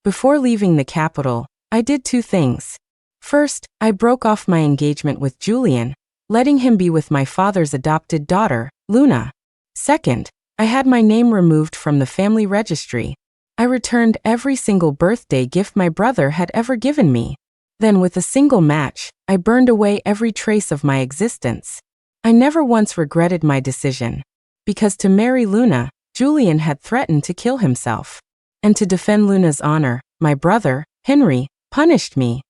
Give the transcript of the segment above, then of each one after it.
Before leaving the capital, I did two things. First, I broke off my engagement with Julian, letting him be with my father's adopted daughter, Luna. Second, I had my name removed from the family registry. I returned every single birthday gift my brother had ever given me. Then with a single match, I burned away every trace of my existence. I never once regretted my decision. Because to marry Luna, Julian had threatened to kill himself. And to defend Luna's honor, my brother, Henry, punished me.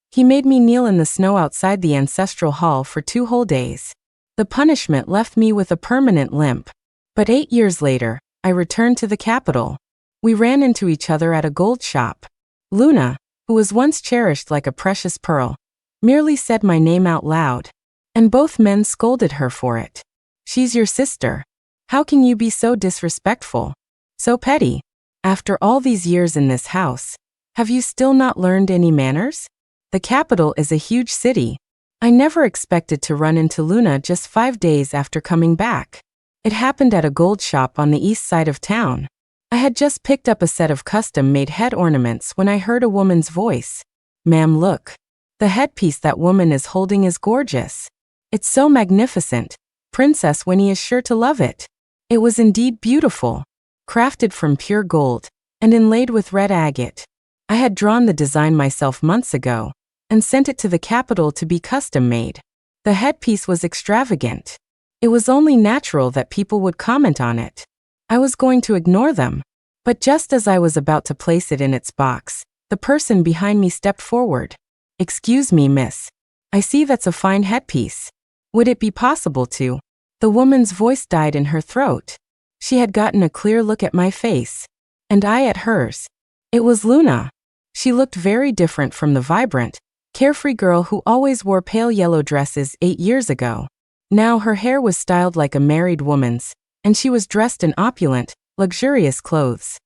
He made me kneel in the snow outside the ancestral hall for 2 whole days. The punishment left me with a permanent limp. But 8 years later, I returned to the capital. We ran into each other at a gold shop. Luna, who was once cherished like a precious pearl, merely said my name out loud. And both men scolded her for it. She's your sister. How can you be so disrespectful? So petty. After all these years in this house, have you still not learned any manners? The capital is a huge city. I never expected to run into Luna just 5 days after coming back. It happened at a gold shop on the east side of town. I had just picked up a set of custom-made head ornaments when I heard a woman's voice. Ma'am, look. The headpiece that woman is holding is gorgeous. It's so magnificent. Princess Winnie is sure to love it. It was indeed beautiful. Crafted from pure gold and inlaid with red agate. I had drawn the design myself months ago and sent it to the capital to be custom-made. The headpiece was extravagant. It was only natural that people would comment on it. I was going to ignore them. But just as I was about to place it in its box, the person behind me stepped forward. Excuse me, miss. I see that's a fine headpiece. Would it be possible to? The woman's voice died in her throat. She had gotten a clear look at my face. And I at hers. It was Luna. She looked very different from the vibrant, carefree girl who always wore pale yellow dresses 8 years ago. Now her hair was styled like a married woman's, and she was dressed in opulent, luxurious clothes.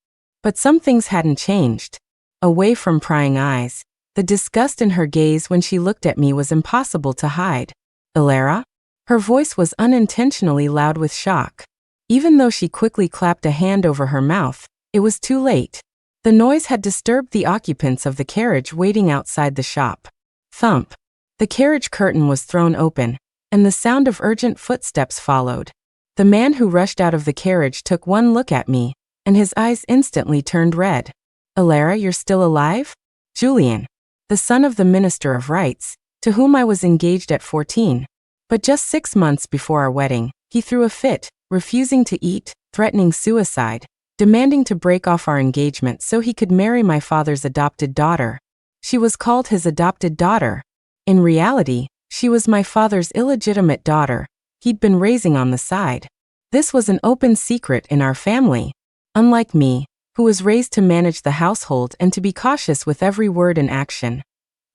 But some things hadn't changed. Away from prying eyes, the disgust in her gaze when she looked at me was impossible to hide. Elara? Her voice was unintentionally loud with shock. Even though she quickly clapped a hand over her mouth, it was too late. The noise had disturbed the occupants of the carriage waiting outside the shop. Thump. The carriage curtain was thrown open, and the sound of urgent footsteps followed. The man who rushed out of the carriage took one look at me, and his eyes instantly turned red. Elara, you're still alive? Julian, the son of the Minister of Rights, to whom I was engaged at 14. But just 6 months before our wedding, he threw a fit, refusing to eat, threatening suicide, demanding to break off our engagement so he could marry my father's adopted daughter. She was called his adopted daughter. In reality, she was my father's illegitimate daughter he'd been raising on the side. This was an open secret in our family. Unlike me, who was raised to manage the household and to be cautious with every word and action,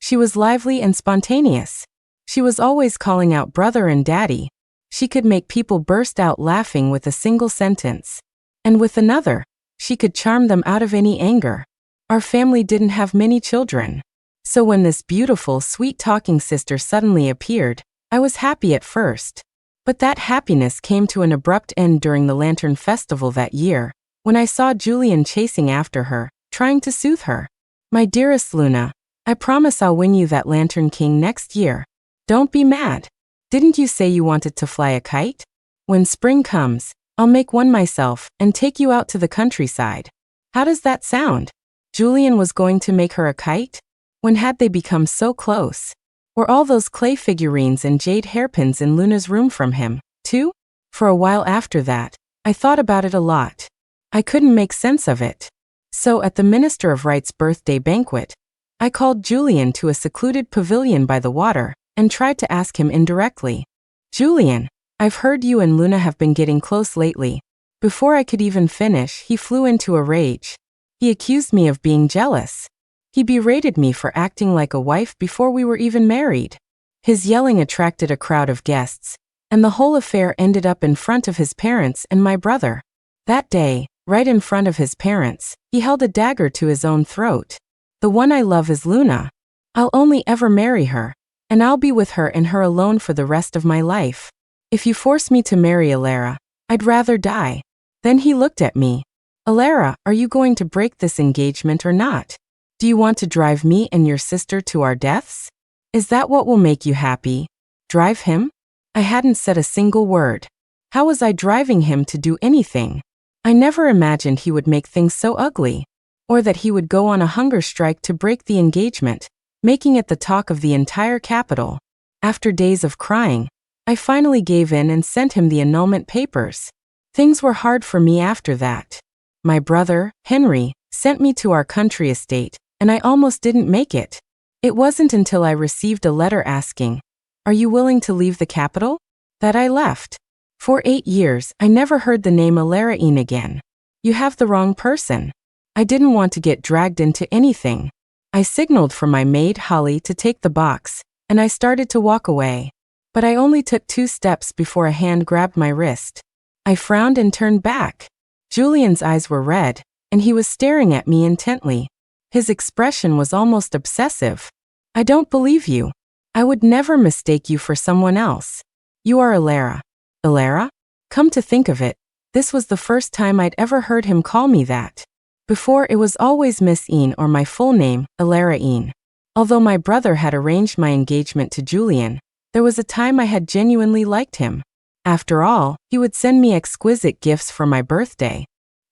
she was lively and spontaneous. She was always calling out brother and daddy. She could make people burst out laughing with a single sentence. And with another, she could charm them out of any anger. Our family didn't have many children. So when this beautiful, sweet-talking sister suddenly appeared, I was happy at first. But that happiness came to an abrupt end during the Lantern Festival that year, when I saw Julian chasing after her, trying to soothe her. My dearest Luna, I promise I'll win you that Lantern King next year. Don't be mad. Didn't you say you wanted to fly a kite? When spring comes, I'll make one myself and take you out to the countryside. How does that sound? Julian was going to make her a kite? When had they become so close? Were all those clay figurines and jade hairpins in Luna's room from him, too? For a while after that, I thought about it a lot. I couldn't make sense of it. So at the Minister of Right's birthday banquet, I called Julian to a secluded pavilion by the water and tried to ask him indirectly. Julian, I've heard you and Luna have been getting close lately. Before I could even finish, he flew into a rage. He accused me of being jealous. He berated me for acting like a wife before we were even married. His yelling attracted a crowd of guests, and the whole affair ended up in front of his parents and my brother. That day, right in front of his parents, he held a dagger to his own throat. The one I love is Luna. I'll only ever marry her, and I'll be with her and her alone for the rest of my life. If you force me to marry Elara, I'd rather die. Then he looked at me. Elara, are you going to break this engagement or not? Do you want to drive me and your sister to our deaths? Is that what will make you happy? Drive him? I hadn't said a single word. How was I driving him to do anything? I never imagined he would make things so ugly, or that he would go on a hunger strike to break the engagement, making it the talk of the entire capital. After days of crying, I finally gave in and sent him the annulment papers. Things were hard for me after that. My brother, Henry, sent me to our country estate, and I almost didn't make it. It wasn't until I received a letter asking, "Are you willing to leave the capital?" that I left. For 8 years, I never heard the name Alaraine again. You have the wrong person. I didn't want to get dragged into anything. I signaled for my maid Holly to take the box, and I started to walk away. But I only took 2 steps before a hand grabbed my wrist. I frowned and turned back. Julian's eyes were red, and he was staring at me intently. His expression was almost obsessive. "I don't believe you. I would never mistake you for someone else. You are Alara." Alara? Come to think of it, this was the first time I'd ever heard him call me that. Before, it was always Miss Een or my full name, Alara Een. Although my brother had arranged my engagement to Julian, there was a time I had genuinely liked him. After all, he would send me exquisite gifts for my birthday.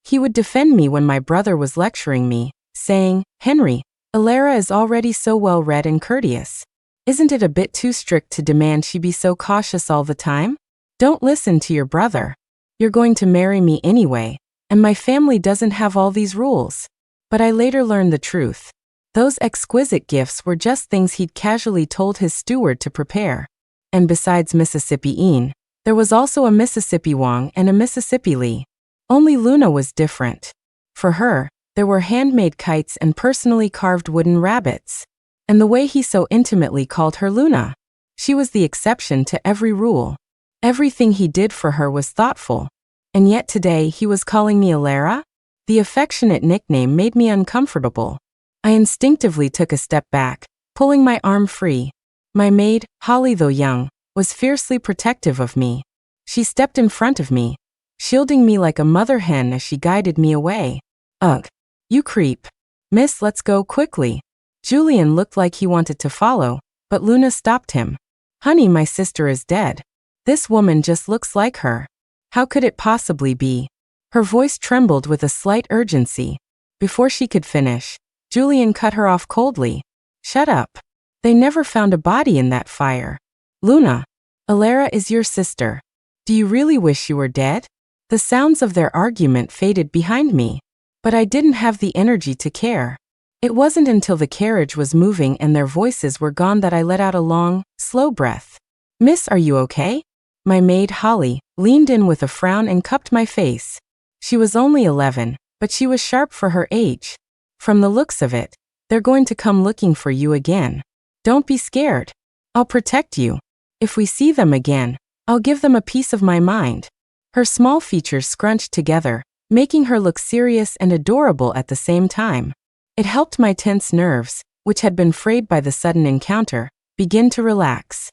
He would defend me when my brother was lecturing me, saying, "Henry, Alara is already so well-read and courteous. Isn't it a bit too strict to demand she be so cautious all the time? Don't listen to your brother. You're going to marry me anyway, and my family doesn't have all these rules." But I later learned the truth. Those exquisite gifts were just things he'd casually told his steward to prepare. And besides Mississippi Een, there was also a Mississippi Wong and a Mississippi Lee. Only Luna was different. For her, there were handmade kites and personally carved wooden rabbits. And the way he so intimately called her Luna. She was the exception to every rule. Everything he did for her was thoughtful. And yet today he was calling me Alara? The affectionate nickname made me uncomfortable. I instinctively took a step back, pulling my arm free. My maid, Holly though young, was fiercely protective of me. She stepped in front of me, shielding me like a mother hen as she guided me away. "Ugh, you creep. Miss, let's go quickly." Julian looked like he wanted to follow, but Luna stopped him. "Honey, my sister is dead. This woman just looks like her. How could it possibly be?" Her voice trembled with a slight urgency. Before she could finish, Julian cut her off coldly. "Shut up. They never found a body in that fire. Luna, Alara is your sister. Do you really wish you were dead?" The sounds of their argument faded behind me, but I didn't have the energy to care. It wasn't until the carriage was moving and their voices were gone that I let out a long, slow breath. "Miss, are you okay?" My maid, Holly, leaned in with a frown and cupped my face. She was only 11, but she was sharp for her age. "From the looks of it, they're going to come looking for you again. Don't be scared. I'll protect you. If we see them again, I'll give them a piece of my mind." Her small features scrunched together, making her look serious and adorable at the same time. It helped my tense nerves, which had been frayed by the sudden encounter, begin to relax.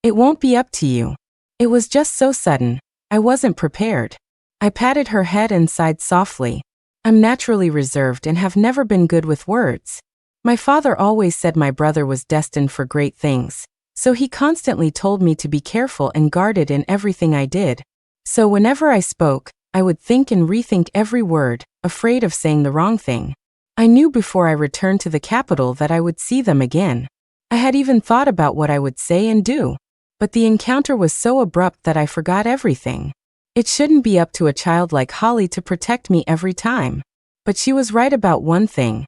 "It won't be up to you. It was just so sudden, I wasn't prepared." I patted her head and sighed softly. I'm naturally reserved and have never been good with words. My father always said my brother was destined for great things, so he constantly told me to be careful and guarded in everything I did. So whenever I spoke, I would think and rethink every word, afraid of saying the wrong thing. I knew before I returned to the capital that I would see them again. I had even thought about what I would say and do. But the encounter was so abrupt that I forgot everything. It shouldn't be up to a child like Holly to protect me every time. But she was right about one thing.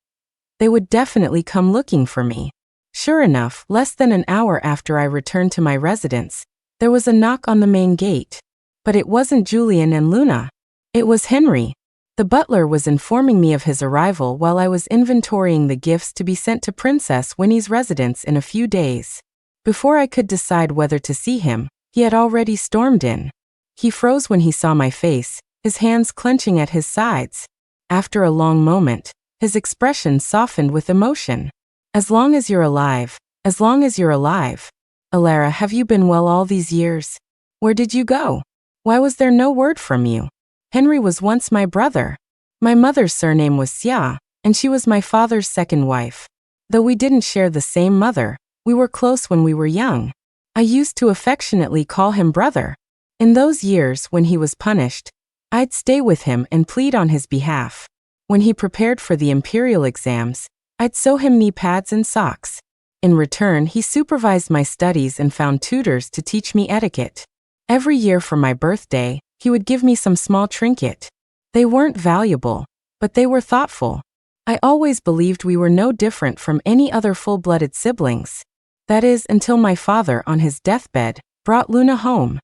They would definitely come looking for me. Sure enough, less than an hour after I returned to my residence, there was a knock on the main gate. But it wasn't Julian and Luna. It was Henry. The butler was informing me of his arrival while I was inventorying the gifts to be sent to Princess Winnie's residence in a few days. Before I could decide whether to see him, he had already stormed in. He froze when he saw my face, his hands clenching at his sides. After a long moment, his expression softened with emotion. "As long as you're alive, as long as you're alive. Alara, have you been well all these years? Where did you go? Why was there no word from you? Henry was once my brother. My mother's surname was Xia, and she was my father's second wife. Though we didn't share the same mother, we were close when we were young. I used to affectionately call him brother. In those years when he was punished, I'd stay with him and plead on his behalf. When he prepared for the imperial exams, I'd sew him knee pads and socks. In return, he supervised my studies and found tutors to teach me etiquette. Every year for my birthday, he would give me some small trinket. They weren't valuable, but they were thoughtful. I always believed we were no different from any other full-blooded siblings. That is, until my father, on his deathbed, brought Luna home.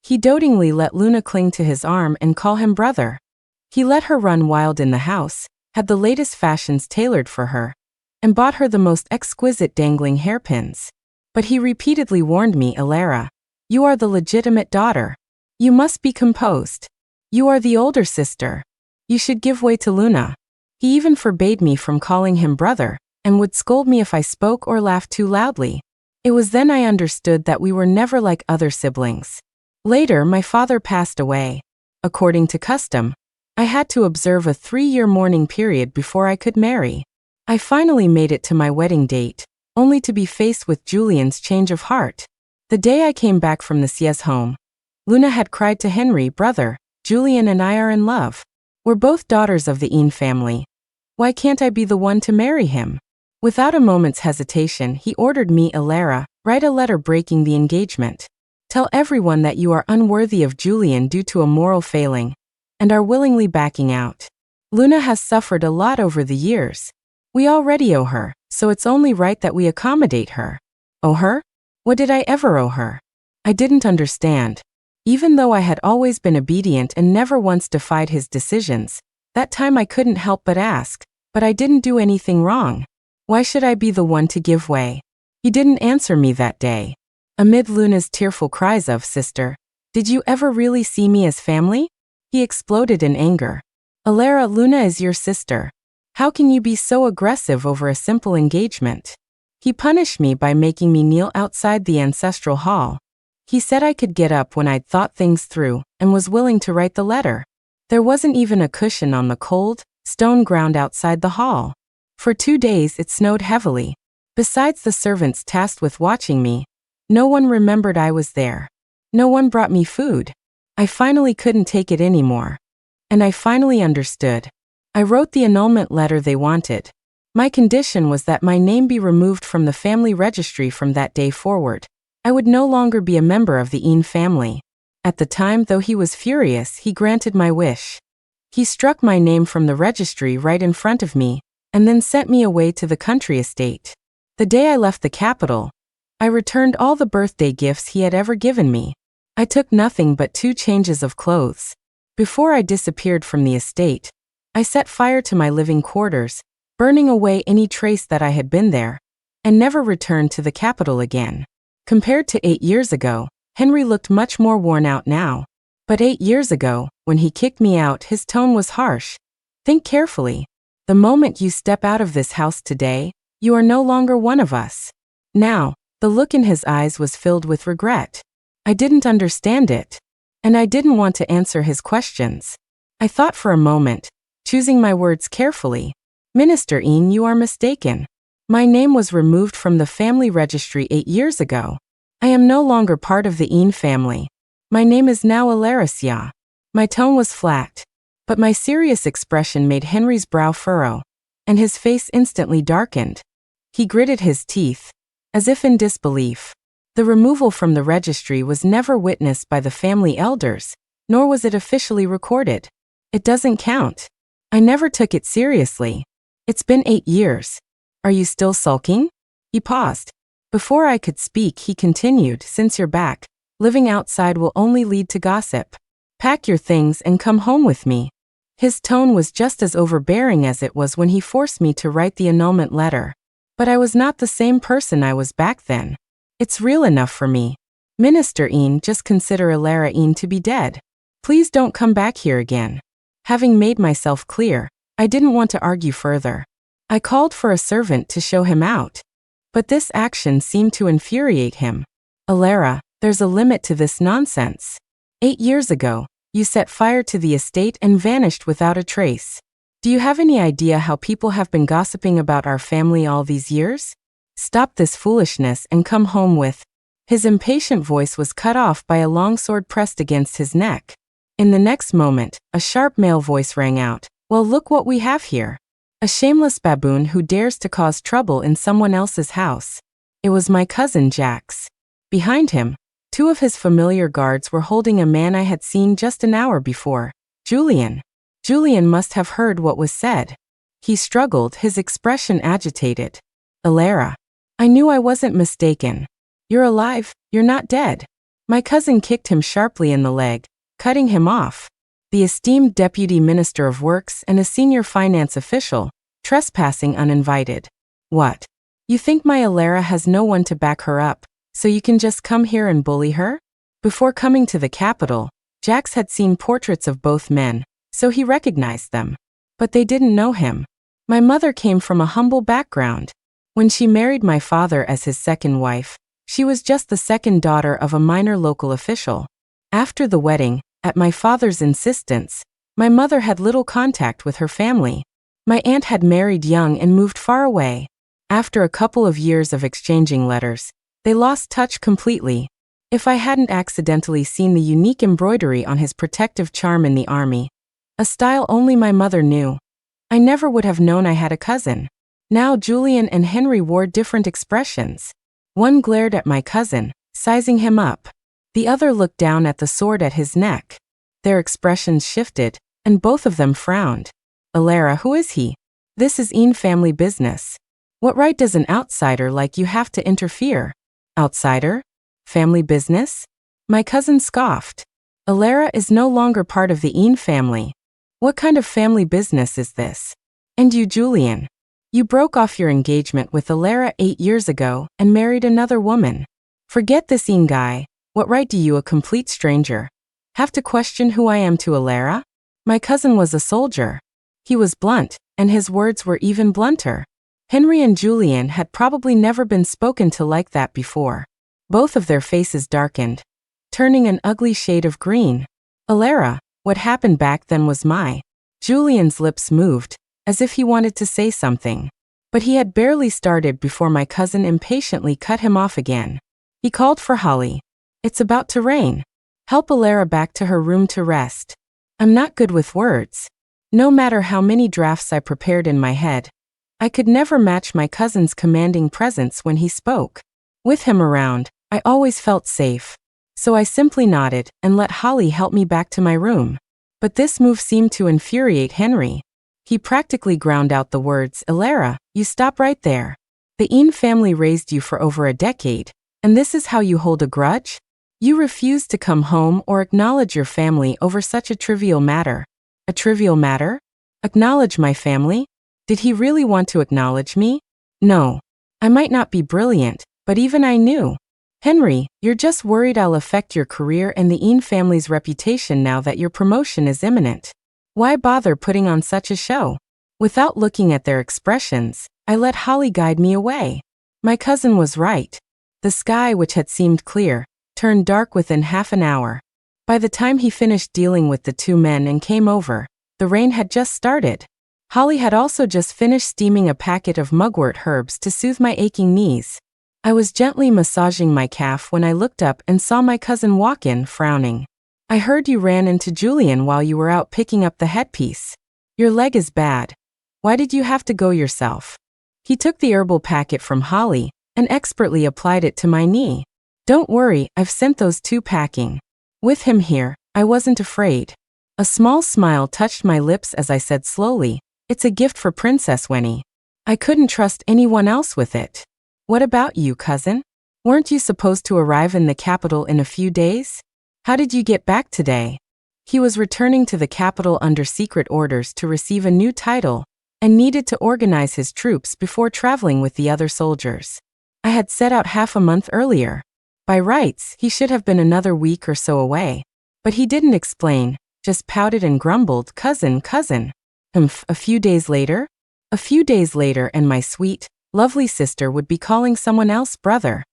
He dotingly let Luna cling to his arm and call him brother. He let her run wild in the house, had the latest fashions tailored for her, and bought her the most exquisite dangling hairpins. But he repeatedly warned me, Alara, you are the legitimate daughter. You must be composed. You are the older sister. You should give way to Luna. He even forbade me from calling him brother, and would scold me if I spoke or laughed too loudly. It was then I understood that we were never like other siblings. Later, my father passed away. According to custom, I had to observe a 3-year mourning period before I could marry. I finally made it to my wedding date, only to be faced with Julian's change of heart. The day I came back from the sieste home, Luna had cried to Henry, brother, Julian and I are in love. We're both daughters of the Ian family. Why can't I be the one to marry him? Without a moment's hesitation, he ordered me, Alara, write a letter breaking the engagement. Tell everyone that you are unworthy of Julian due to a moral failing, and are willingly backing out. Luna has suffered a lot over the years. We already owe her, so it's only right that we accommodate her. Owe her? What did I ever owe her? I didn't understand. Even though I had always been obedient and never once defied his decisions, that time I couldn't help but ask, but I didn't do anything wrong. Why should I be the one to give way? He didn't answer me that day. Amid Luna's tearful cries of, sister, did you ever really see me as family? He exploded in anger. Alara, Luna is your sister. How can you be so aggressive over a simple engagement? He punished me by making me kneel outside the ancestral hall. He said I could get up when I'd thought things through and was willing to write the letter. There wasn't even a cushion on the cold, stone ground outside the hall. For 2 days it snowed heavily. Besides the servants tasked with watching me, no one remembered I was there. No one brought me food. I finally couldn't take it anymore. And I finally understood. I wrote the annulment letter they wanted. My condition was that my name be removed from the family registry from that day forward. I would no longer be a member of the Ian family. At the time, though he was furious, he granted my wish. He struck my name from the registry right in front of me, and then sent me away to the country estate. The day I left the capital, I returned all the birthday gifts he had ever given me. I took nothing but 2 changes of clothes. Before I disappeared from the estate, I set fire to my living quarters, burning away any trace that I had been there, and never returned to the capital again. Compared to 8 years ago, Henry looked much more worn out now. But 8 years ago, when he kicked me out, his tone was harsh. Think carefully. The moment you step out of this house today, you are no longer one of us. Now, the look in his eyes was filled with regret. I didn't understand it. And I didn't want to answer his questions. I thought for a moment, choosing my words carefully. Minister Ian, you are mistaken. My name was removed from the family registry 8 years ago. I am no longer part of the Ian family. My name is now Alaricia. My tone was flat, but my serious expression made Henry's brow furrow, and his face instantly darkened. He gritted his teeth, as if in disbelief. The removal from the registry was never witnessed by the family elders, nor was it officially recorded. It doesn't count. I never took it seriously. It's been 8 years. Are you still sulking? He paused. Before I could speak, he continued, since you're back, living outside will only lead to gossip. Pack your things and come home with me. His tone was just as overbearing as it was when he forced me to write the annulment letter. But I was not the same person I was back then. It's real enough for me. Minister Ian, just consider Alara Ian to be dead. Please don't come back here again. Having made myself clear, I didn't want to argue further. I called for a servant to show him out. But this action seemed to infuriate him. Alara, there's a limit to this nonsense. 8 years ago, you set fire to the estate and vanished without a trace. Do you have any idea how people have been gossiping about our family all these years? Stop this foolishness and come home with. His impatient voice was cut off by a long sword pressed against his neck. In the next moment, a sharp male voice rang out. Well, look what we have here. A shameless baboon who dares to cause trouble in someone else's house. It was my cousin Jax. Behind him, two of his familiar guards were holding a man I had seen just an hour before, Julian. Julian must have heard what was said. He struggled, his expression agitated. Alara. I knew I wasn't mistaken. You're alive, you're not dead. My cousin kicked him sharply in the leg, cutting him off. The esteemed Deputy Minister of Works and a senior finance official, trespassing uninvited. What? You think my Alara has no one to back her up, so you can just come here and bully her? Before coming to the capital, Jax had seen portraits of both men, so he recognized them. But they didn't know him. My mother came from a humble background. When she married my father as his second wife, she was just the second daughter of a minor local official. After the wedding, at my father's insistence, my mother had little contact with her family. My aunt had married young and moved far away. After a couple of years of exchanging letters, they lost touch completely. If I hadn't accidentally seen the unique embroidery on his protective charm in the army, a style only my mother knew, I never would have known I had a cousin. Now Julian and Henry wore different expressions. One glared at my cousin, sizing him up. The other looked down at the sword at his neck. Their expressions shifted, and both of them frowned. Alara, who is he? This is Een family business. What right does an outsider like you have to interfere? Outsider? Family business? My cousin scoffed. Alara is no longer part of the Een family. What kind of family business is this? And you, Julian? You broke off your engagement with Alara 8 years ago and married another woman. Forget this Een guy. What right do you, a complete stranger, have to question who I am to Alara? My cousin was a soldier. He was blunt, and his words were even blunter. Henry and Julian had probably never been spoken to like that before. Both of their faces darkened, turning an ugly shade of green. Alara, what happened back then was my. Julian's lips moved, as if he wanted to say something. But he had barely started before my cousin impatiently cut him off again. He called for Holly. It's about to rain. Help Alara back to her room to rest. I'm not good with words. No matter how many drafts I prepared in my head, I could never match my cousin's commanding presence when he spoke. With him around, I always felt safe. So I simply nodded and let Holly help me back to my room. But this move seemed to infuriate Henry. He practically ground out the words, Alara, you stop right there. The Een family raised you for over a decade, and this is how you hold a grudge? You refuse to come home or acknowledge your family over such a trivial matter. A trivial matter? Acknowledge my family? Did he really want to acknowledge me? No. I might not be brilliant, but even I knew. Henry, you're just worried I'll affect your career and the Een family's reputation now that your promotion is imminent. Why bother putting on such a show? Without looking at their expressions, I let Holly guide me away. My cousin was right. The sky, which had seemed clear, turned dark within half an hour. By the time he finished dealing with the two men and came over, the rain had just started. Holly had also just finished steaming a packet of mugwort herbs to soothe my aching knees. I was gently massaging my calf when I looked up and saw my cousin walk in, frowning. I heard you ran into Julian while you were out picking up the headpiece. Your leg is bad. Why did you have to go yourself? He took the herbal packet from Holly and expertly applied it to my knee. Don't worry, I've sent those two packing. With him here, I wasn't afraid. A small smile touched my lips as I said slowly, it's a gift for Princess Winnie. I couldn't trust anyone else with it. What about you, cousin? Weren't you supposed to arrive in the capital in a few days? How did you get back today? He was returning to the capital under secret orders to receive a new title and needed to organize his troops before traveling with the other soldiers. I had set out half a month earlier. By rights, he should have been another week or so away. But he didn't explain, just pouted and grumbled, cousin. A few days later? A few days and my sweet, lovely sister would be calling someone else brother.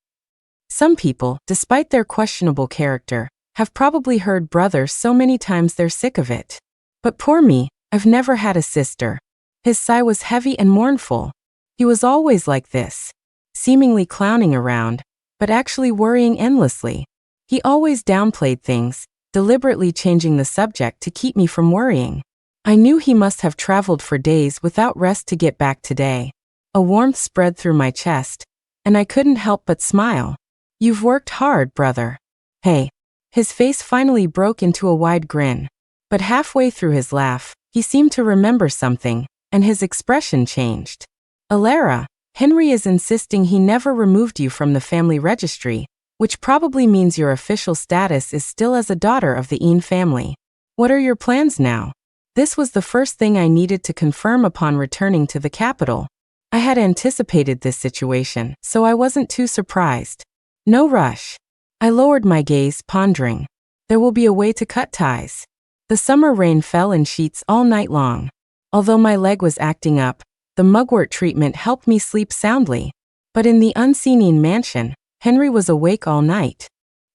Some people, despite their questionable character, have probably heard brother so many times they're sick of it. But poor me, I've never had a sister. His sigh was heavy and mournful. He was always like this, seemingly clowning around, but actually worrying endlessly. He always downplayed things, deliberately changing the subject to keep me from worrying. I knew he must have traveled for days without rest to get back today. A warmth spread through my chest, and I couldn't help but smile. You've worked hard, brother. Hey. His face finally broke into a wide grin. But halfway through his laugh, he seemed to remember something, and his expression changed. Alara, Henry is insisting he never removed you from the family registry, which probably means your official status is still as a daughter of the Ian family. What are your plans now? This was the first thing I needed to confirm upon returning to the capital. I had anticipated this situation, so I wasn't too surprised. No rush. I lowered my gaze, pondering. There will be a way to cut ties. The summer rain fell in sheets all night long. Although my leg was acting up, the mugwort treatment helped me sleep soundly. But in the unseen Ian mansion, Henry was awake all night.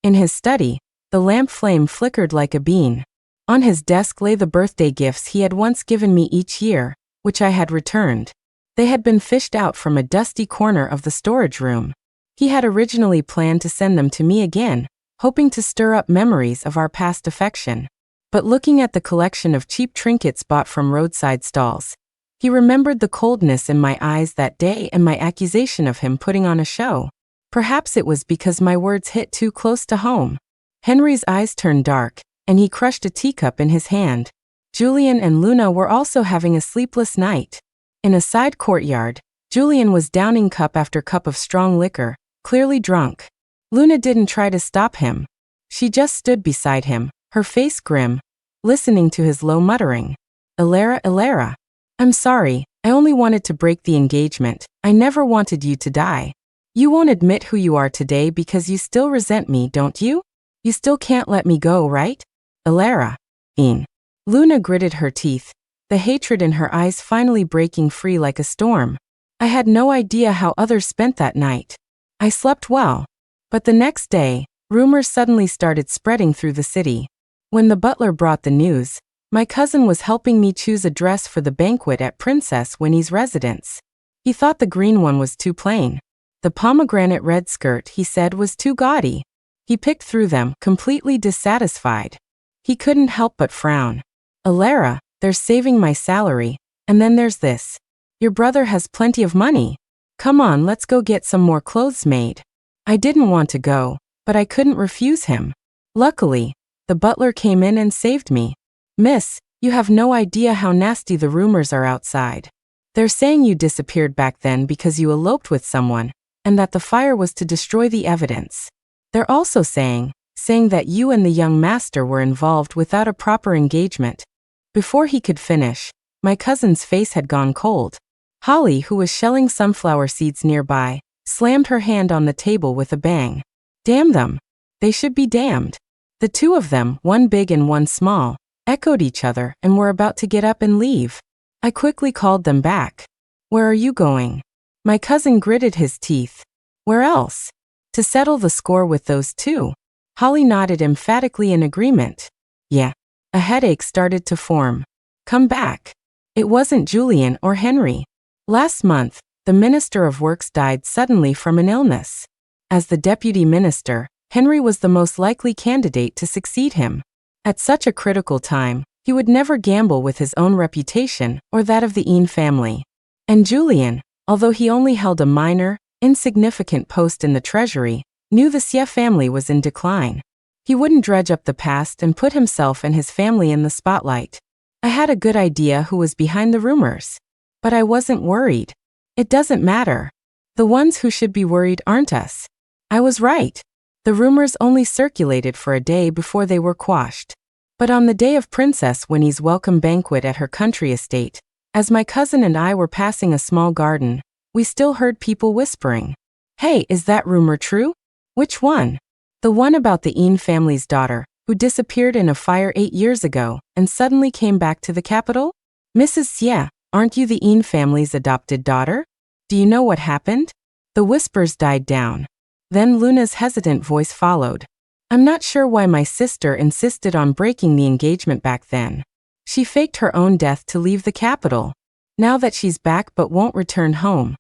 In his study, the lamp flame flickered like a bean. On his desk lay the birthday gifts he had once given me each year, which I had returned. They had been fished out from a dusty corner of the storage room. He had originally planned to send them to me again, hoping to stir up memories of our past affection. But looking at the collection of cheap trinkets bought from roadside stalls, he remembered the coldness in my eyes that day and my accusation of him putting on a show. Perhaps it was because my words hit too close to home. Henry's eyes turned dark, and he crushed a teacup in his hand. Julian and Luna were also having a sleepless night. In a side courtyard, Julian was downing cup after cup of strong liquor, clearly drunk. Luna didn't try to stop him. She just stood beside him, her face grim, listening to his low muttering. Alara. I'm sorry, I only wanted to break the engagement. I never wanted you to die. You won't admit who you are today because you still resent me, don't you? You still can't let me go, right? Alara. Ian. Luna gritted her teeth, the hatred in her eyes finally breaking free like a storm. I had no idea how others spent that night. I slept well. But the next day, rumors suddenly started spreading through the city. When the butler brought the news, my cousin was helping me choose a dress for the banquet at Princess Winnie's residence. He thought the green one was too plain. The pomegranate red skirt, he said, was too gaudy. He picked through them, completely dissatisfied. He couldn't help but frown. Alara, there's saving my salary, and then there's this. Your brother has plenty of money. Come on, let's go get some more clothes made. I didn't want to go, but I couldn't refuse him. Luckily, the butler came in and saved me. Miss, you have no idea how nasty the rumors are outside. They're saying you disappeared back then because you eloped with someone, and that the fire was to destroy the evidence. They're also saying that you and the young master were involved without a proper engagement. Before he could finish, my cousin's face had gone cold. Holly, who was shelling sunflower seeds nearby, slammed her hand on the table with a bang. Damn them. They should be damned. The two of them, one big and one small, echoed each other and were about to get up and leave. I quickly called them back. Where are you going? My cousin gritted his teeth. Where else? To settle the score with those two. Holly nodded emphatically in agreement. Yeah. A headache started to form. Come back. It wasn't Julian or Henry. Last month, the Minister of Works died suddenly from an illness. As the deputy minister, Henry was the most likely candidate to succeed him. At such a critical time, he would never gamble with his own reputation or that of the Ian family. And Julian, although he only held a minor, insignificant post in the treasury, knew the Xie family was in decline. He wouldn't dredge up the past and put himself and his family in the spotlight. I had a good idea who was behind the rumors. But I wasn't worried. It doesn't matter. The ones who should be worried aren't us. I was right. The rumors only circulated for a day before they were quashed. But on the day of Princess Winnie's welcome banquet at her country estate, as my cousin and I were passing a small garden, we still heard people whispering. Hey, is that rumor true? Which one? The one about the Ian family's daughter, who disappeared in a fire 8 years ago and suddenly came back to the capital? Mrs. Xie, aren't you the Ian family's adopted daughter? Do you know what happened? The whispers died down. Then Luna's hesitant voice followed. I'm not sure why my sister insisted on breaking the engagement back then. She faked her own death to leave the capital. Now that she's back but won't return home.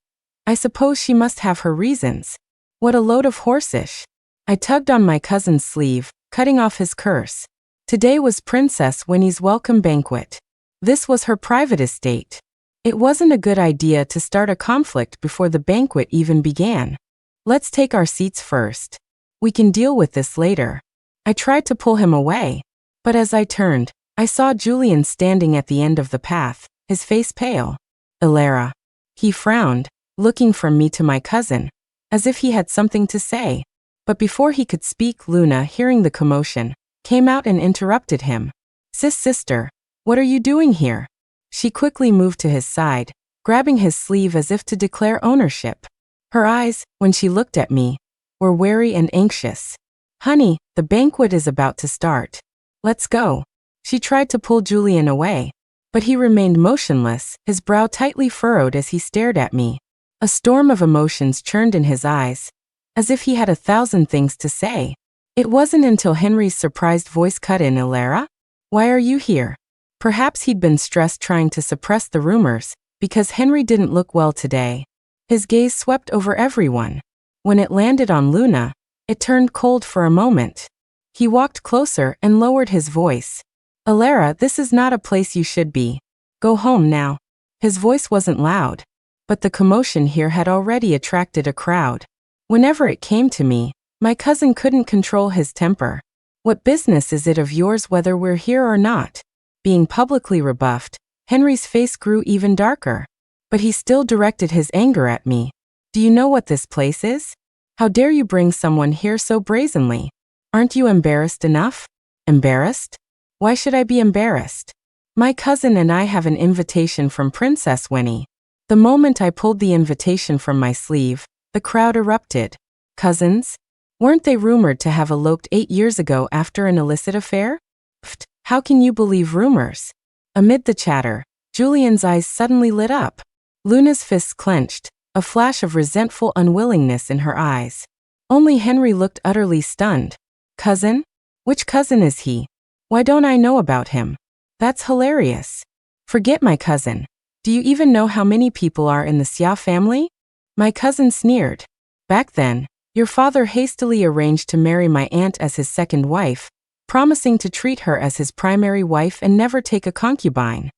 I suppose she must have her reasons. What a load of horsish. I tugged on my cousin's sleeve, cutting off his curse. Today was Princess Winnie's welcome banquet. This was her private estate. It wasn't a good idea to start a conflict before the banquet even began. Let's take our seats first. We can deal with this later. I tried to pull him away, but as I turned, I saw Julian standing at the end of the path, his face pale. Ilara. He frowned, looking from me to my cousin, as if he had something to say. But before he could speak, Luna, hearing the commotion, came out and interrupted him. Sister, what are you doing here? She quickly moved to his side, grabbing his sleeve as if to declare ownership. Her eyes, when she looked at me, were wary and anxious. Honey, the banquet is about to start. Let's go. She tried to pull Julian away, but he remained motionless, his brow tightly furrowed as he stared at me. A storm of emotions churned in his eyes, as if he had 1,000 things to say. It wasn't until Henry's surprised voice cut in. Ilara? Why are you here? Perhaps he'd been stressed trying to suppress the rumors, because Henry didn't look well today. His gaze swept over everyone. When it landed on Luna, it turned cold for a moment. He walked closer and lowered his voice. Ilara, this is not a place you should be. Go home now. His voice wasn't loud, but the commotion here had already attracted a crowd. Whenever it came to me, my cousin couldn't control his temper. What business is it of yours whether we're here or not? Being publicly rebuffed, Henry's face grew even darker. But he still directed his anger at me. Do you know what this place is? How dare you bring someone here so brazenly? Aren't you embarrassed enough? Embarrassed? Why should I be embarrassed? My cousin and I have an invitation from Princess Winnie. The moment I pulled the invitation from my sleeve, the crowd erupted. Cousins? Weren't they rumored to have eloped 8 years ago after an illicit affair? Pfft, how can you believe rumors? Amid the chatter, Julian's eyes suddenly lit up. Luna's fists clenched, a flash of resentful unwillingness in her eyes. Only Henry looked utterly stunned. Cousin? Which cousin is he? Why don't I know about him? That's hilarious. Forget my cousin. Do you even know how many people are in the Xia family? My cousin sneered. Back then, your father hastily arranged to marry my aunt as his second wife, promising to treat her as his primary wife and never take a concubine.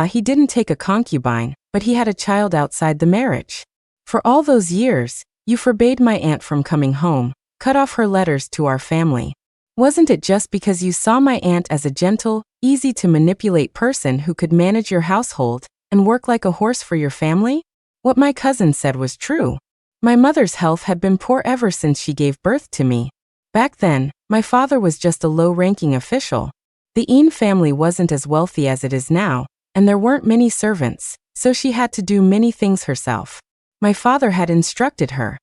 He didn't take a concubine, but he had a child outside the marriage. For all those years, you forbade my aunt from coming home, cut off her letters to our family. Wasn't it just because you saw my aunt as a gentle, easy-to-manipulate person who could manage your household and work like a horse for your family? What my cousin said was true. My mother's health had been poor ever since she gave birth to me. Back then, my father was just a low-ranking official. The Yin family wasn't as wealthy as it is now, and there weren't many servants, so she had to do many things herself. My father had instructed her.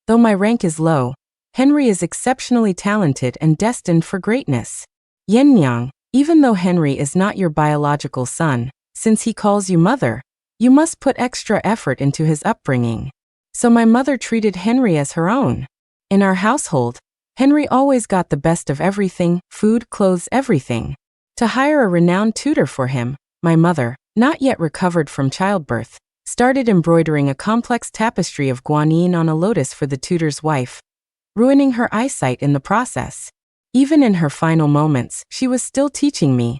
Though my rank is low, Henry is exceptionally talented and destined for greatness. Yennyang, even though Henry is not your biological son, since he calls you mother, you must put extra effort into his upbringing. So my mother treated Henry as her own. In our household, Henry always got the best of everything, food, clothes, everything. To hire a renowned tutor for him, my mother, not yet recovered from childbirth, started embroidering a complex tapestry of guanyin on a lotus for the tutor's wife, ruining her eyesight in the process. Even in her final moments, she was still teaching me.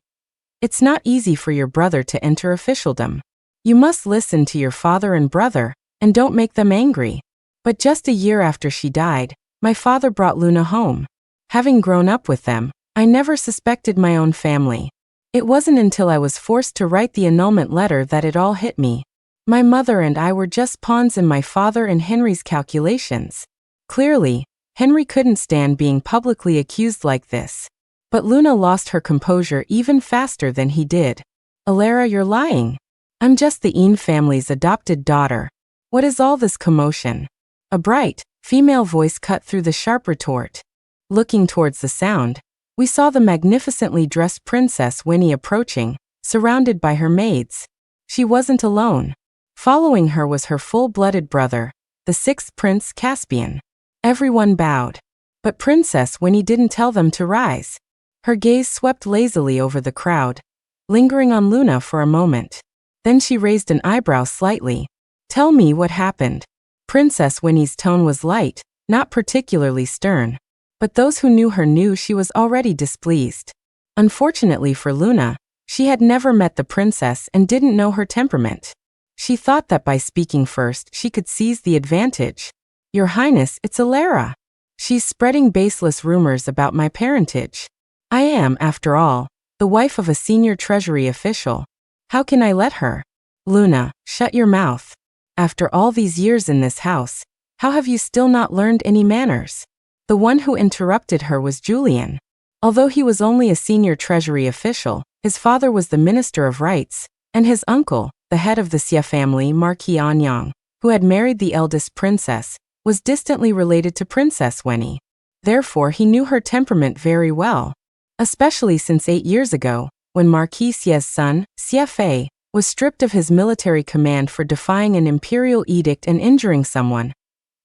It's not easy for your brother to enter officialdom. You must listen to your father and brother, and don't make them angry. But just a year after she died, my father brought Luna home. Having grown up with them, I never suspected my own family. It wasn't until I was forced to write the annulment letter that it all hit me. My mother and I were just pawns in my father and Henry's calculations. Clearly, Henry couldn't stand being publicly accused like this. But Luna lost her composure even faster than he did. Ilara, you're lying. I'm just the Yin family's adopted daughter. What is all this commotion? A bright, female voice cut through the sharp retort. Looking towards the sound, we saw the magnificently dressed Princess Winnie approaching, surrounded by her maids. She wasn't alone. Following her was her full-blooded brother, the 6th Prince Caspian. Everyone bowed. But Princess Winnie didn't tell them to rise. Her gaze swept lazily over the crowd, lingering on Luna for a moment. Then she raised an eyebrow slightly. Tell me what happened. Princess Winnie's tone was light, not particularly stern. But those who knew her knew she was already displeased. Unfortunately for Luna, she had never met the princess and didn't know her temperament. She thought that by speaking first she could seize the advantage. Your Highness, it's Alara. She's spreading baseless rumors about my parentage. I am, after all, the wife of a senior treasury official. How can I let her? Luna, shut your mouth. After all these years in this house, how have you still not learned any manners? The one who interrupted her was Julian. Although he was only a senior treasury official, his father was the Minister of Rights, and his uncle, the head of the Xie family, Marquis Anyang, who had married the eldest princess, was distantly related to Princess Winnie. Therefore he knew her temperament very well. Especially since 8 years ago, when Marquis Xie's son, Xie Fei, was stripped of his military command for defying an imperial edict and injuring someone.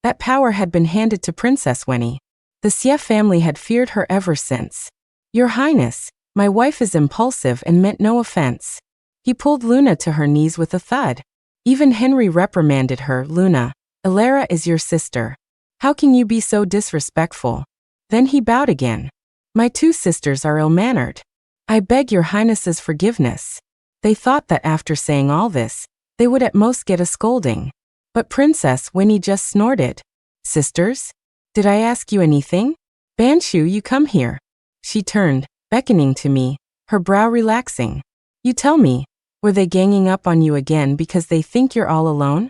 That power had been handed to Princess Winnie. The Xie family had feared her ever since. Your Highness, my wife is impulsive and meant no offense. He pulled Luna to her knees with a thud. Even Henry reprimanded her. Luna, Alara is your sister. How can you be so disrespectful? Then he bowed again. My 2 sisters are ill-mannered. I beg your Highness's forgiveness. They thought that after saying all this, they would at most get a scolding. But Princess Winnie just snorted. Sisters? Did I ask you anything? Banshu, you come here. She turned, beckoning to me, her brow relaxing. You tell me, were they ganging up on you again because they think you're all alone?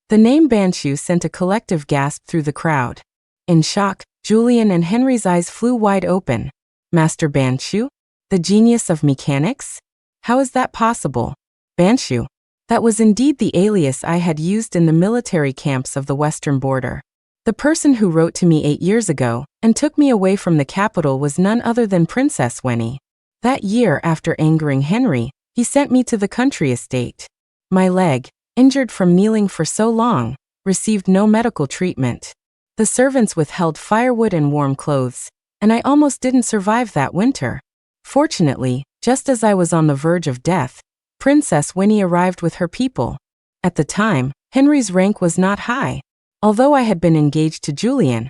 The name Banshu sent a collective gasp through the crowd. In shock, Julian and Henry's eyes flew wide open. Master Banshu? The genius of mechanics? How is that possible? Banshu. That was indeed the alias I had used in the military camps of the western border. The person who wrote to me 8 years ago and took me away from the capital was none other than Princess Winnie. That year, after angering Henry, he sent me to the country estate. My leg, injured from kneeling for so long, received no medical treatment. The servants withheld firewood and warm clothes, and I almost didn't survive that winter. Fortunately, just as I was on the verge of death, Princess Winnie arrived with her people. At the time, Henry's rank was not high. Although I had been engaged to Julian,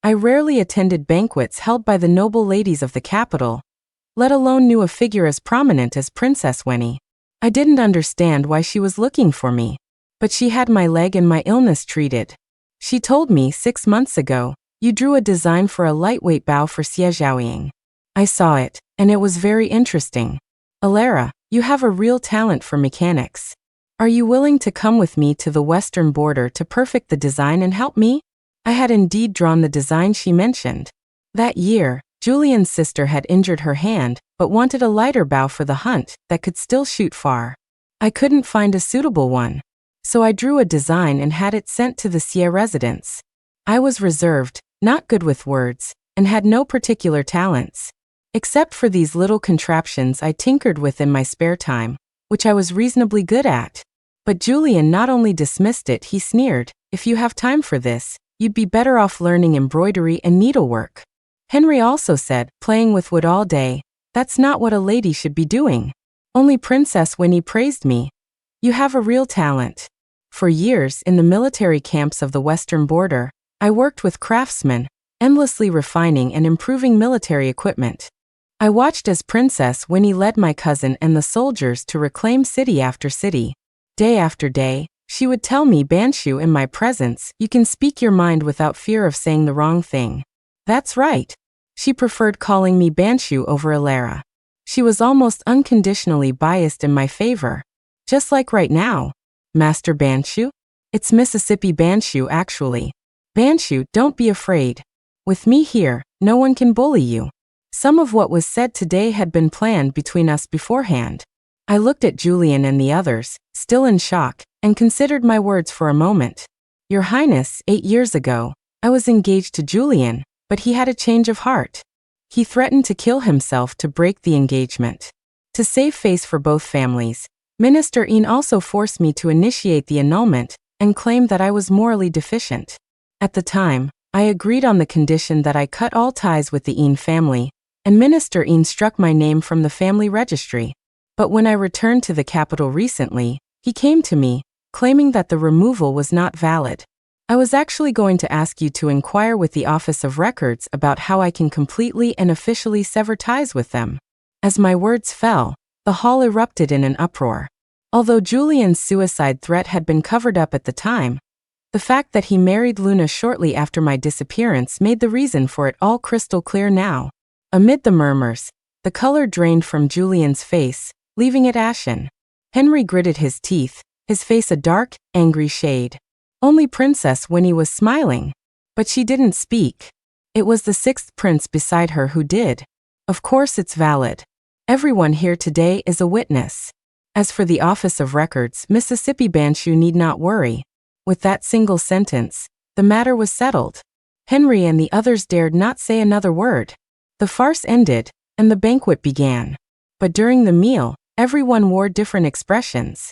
I rarely attended banquets held by the noble ladies of the capital, let alone knew a figure as prominent as Princess Winnie. I didn't understand why she was looking for me, but she had my leg and my illness treated. She told me 6 months ago, you drew a design for a lightweight bow for Xie Zhaoying. I saw it, and it was very interesting. Alara, you have a real talent for mechanics. Are you willing to come with me to the western border to perfect the design and help me? I had indeed drawn the design she mentioned. That year, Julian's sister had injured her hand, but wanted a lighter bow for the hunt that could still shoot far. I couldn't find a suitable one, so I drew a design and had it sent to the Xie residence. I was reserved, not good with words, and had no particular talents. Except for these little contraptions I tinkered with in my spare time, which I was reasonably good at. But Julian not only dismissed it, he sneered, if you have time for this, you'd be better off learning embroidery and needlework. Henry also said, playing with wood all day, that's not what a lady should be doing. Only Princess Winnie praised me. You have a real talent. For years, in the military camps of the western border, I worked with craftsmen, endlessly refining and improving military equipment. I watched as Princess Winnie led my cousin and the soldiers to reclaim city after city. Day after day, she would tell me, Banshu, in my presence, you can speak your mind without fear of saying the wrong thing. That's right. She preferred calling me Banshu over Alara. She was almost unconditionally biased in my favor. Just like right now. Master Banshu? It's Mississippi Banshu, actually. Banshu, don't be afraid. With me here, no one can bully you. Some of what was said today had been planned between us beforehand. I looked at Julian and the others, still in shock, and considered my words for a moment. Your Highness, 8 years ago, I was engaged to Julian, but he had a change of heart. He threatened to kill himself to break the engagement. To save face for both families, Minister Een also forced me to initiate the annulment and claimed that I was morally deficient. At the time, I agreed on the condition that I cut all ties with the Een family, and Minister Een struck my name from the family registry. But when I returned to the capital recently, he came to me, claiming that the removal was not valid. I was actually going to ask you to inquire with the Office of Records about how I can completely and officially sever ties with them. As my words fell, the hall erupted in an uproar. Although Julian's suicide threat had been covered up at the time, the fact that he married Luna shortly after my disappearance made the reason for it all crystal clear now. Amid the murmurs, the color drained from Julian's face, leaving it ashen. Henry gritted his teeth, his face a dark, angry shade. Only Princess Winnie was smiling. But she didn't speak. It was the sixth prince beside her who did. Of course it's valid. Everyone here today is a witness. As for the Office of Records, Mississippi Banshu need not worry. With that single sentence, the matter was settled. Henry and the others dared not say another word. The farce ended, and the banquet began. But during the meal, everyone wore different expressions.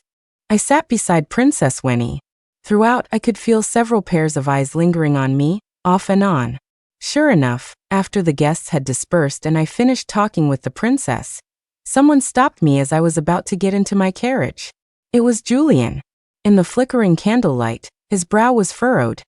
I sat beside Princess Winnie. Throughout, I could feel several pairs of eyes lingering on me, off and on. Sure enough, after the guests had dispersed and I finished talking with the princess, someone stopped me as I was about to get into my carriage. It was Julian. In the flickering candlelight, his brow was furrowed,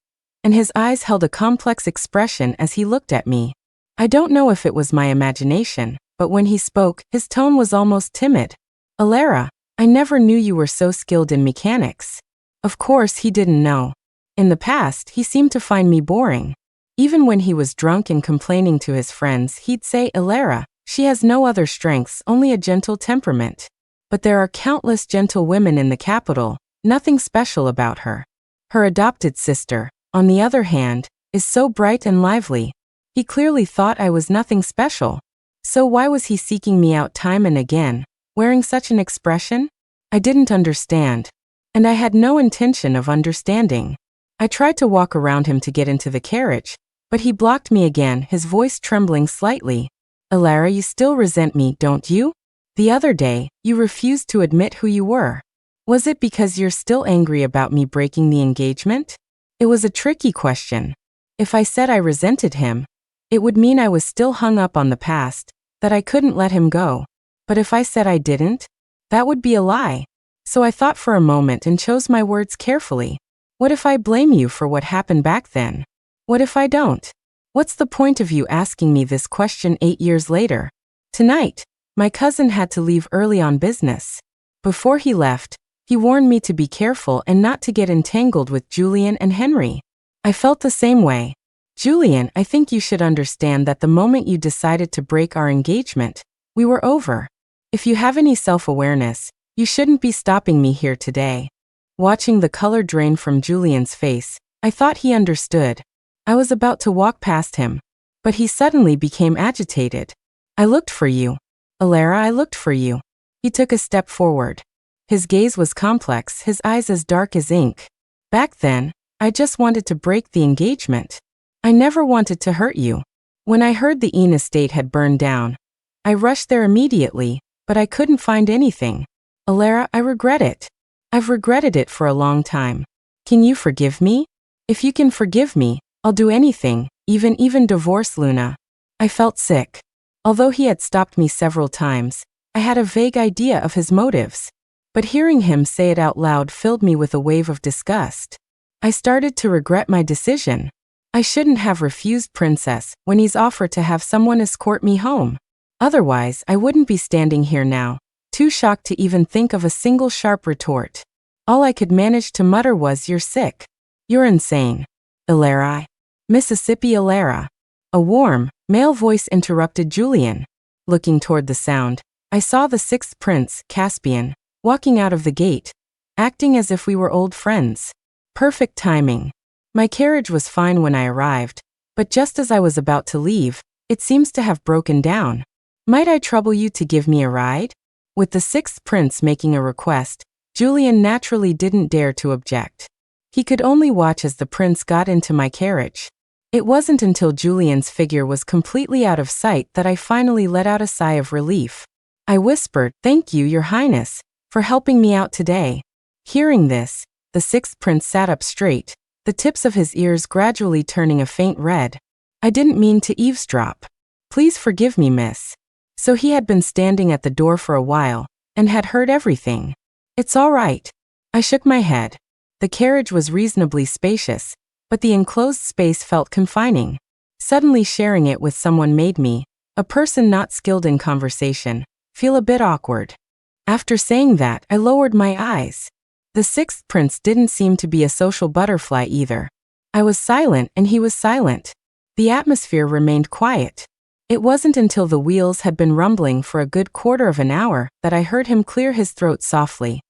and his eyes held a complex expression as he looked at me. I don't know if it was my imagination, but when he spoke, his tone was almost timid. "Alara, I never knew you were so skilled in mechanics." Of course, he didn't know. In the past, he seemed to find me boring. Even when he was drunk and complaining to his friends, he'd say, "Alara, she has no other strengths, only a gentle temperament." But there are countless gentle women in the capital, nothing special about her. Her adopted sister, on the other hand, is so bright and lively. He clearly thought I was nothing special. So why was he seeking me out time and again, wearing such an expression? I didn't understand. And I had no intention of understanding. I tried to walk around him to get into the carriage, but he blocked me again, his voice trembling slightly. "Alara, you still resent me, don't you? The other day, you refused to admit who you were. Was it because you're still angry about me breaking the engagement?" It was a tricky question. If I said I resented him, it would mean I was still hung up on the past, that I couldn't let him go. But if I said I didn't, that would be a lie. So I thought for a moment and chose my words carefully. What if I blame you for what happened back then? What if I don't? What's the point of you asking me this question 8 years later? Tonight, my cousin had to leave early on business. Before he left, he warned me to be careful and not to get entangled with Julian and Henry. I felt the same way. "Julian, I think you should understand that the moment you decided to break our engagement, we were over. If you have any self-awareness, you shouldn't be stopping me here today." Watching the color drain from Julian's face, I thought he understood. I was about to walk past him, but he suddenly became agitated. "I looked for you. Alara, I looked for you." He took a step forward. His gaze was complex, his eyes as dark as ink. "Back then, I just wanted to break the engagement. I never wanted to hurt you. When I heard the Ene estate had burned down, I rushed there immediately, but I couldn't find anything. Alara, I regret it. I've regretted it for a long time. Can you forgive me? If you can forgive me, I'll do anything, even divorce Luna." I felt sick. Although he had stopped me several times, I had a vague idea of his motives. But hearing him say it out loud filled me with a wave of disgust. I started to regret my decision. I shouldn't have refused Princess Winnie's offer to have someone escort me home. Otherwise, I wouldn't be standing here now, too shocked to even think of a single sharp retort. All I could manage to mutter was, "You're sick. You're insane. Alara." "Mississippi Alara." A warm, male voice interrupted Julian. Looking toward the sound, I saw the sixth prince, Caspian, walking out of the gate, acting as if we were old friends. Perfect timing. My carriage was fine when I arrived, but just as I was about to leave, it seems to have broken down. "Might I trouble you to give me a ride?" With the sixth prince making a request, Julian naturally didn't dare to object. He could only watch as the prince got into my carriage. It wasn't until Julian's figure was completely out of sight that I finally let out a sigh of relief. I whispered, "Thank you, Your Highness, for helping me out today." Hearing this, the sixth prince sat up straight, the tips of his ears gradually turning a faint red. "I didn't mean to eavesdrop. Please forgive me, miss." So he had been standing at the door for a while, and had heard everything. It's all right. I shook my head. The carriage was reasonably spacious, but the enclosed space felt confining. Suddenly sharing it with someone made me, a person not skilled in conversation, feel a bit awkward. After saying that, I lowered my eyes. The sixth prince didn't seem to be a social butterfly either. I was silent and he was silent. The atmosphere remained quiet. It wasn't until the wheels had been rumbling for a good quarter of an hour that I heard him clear his throat softly.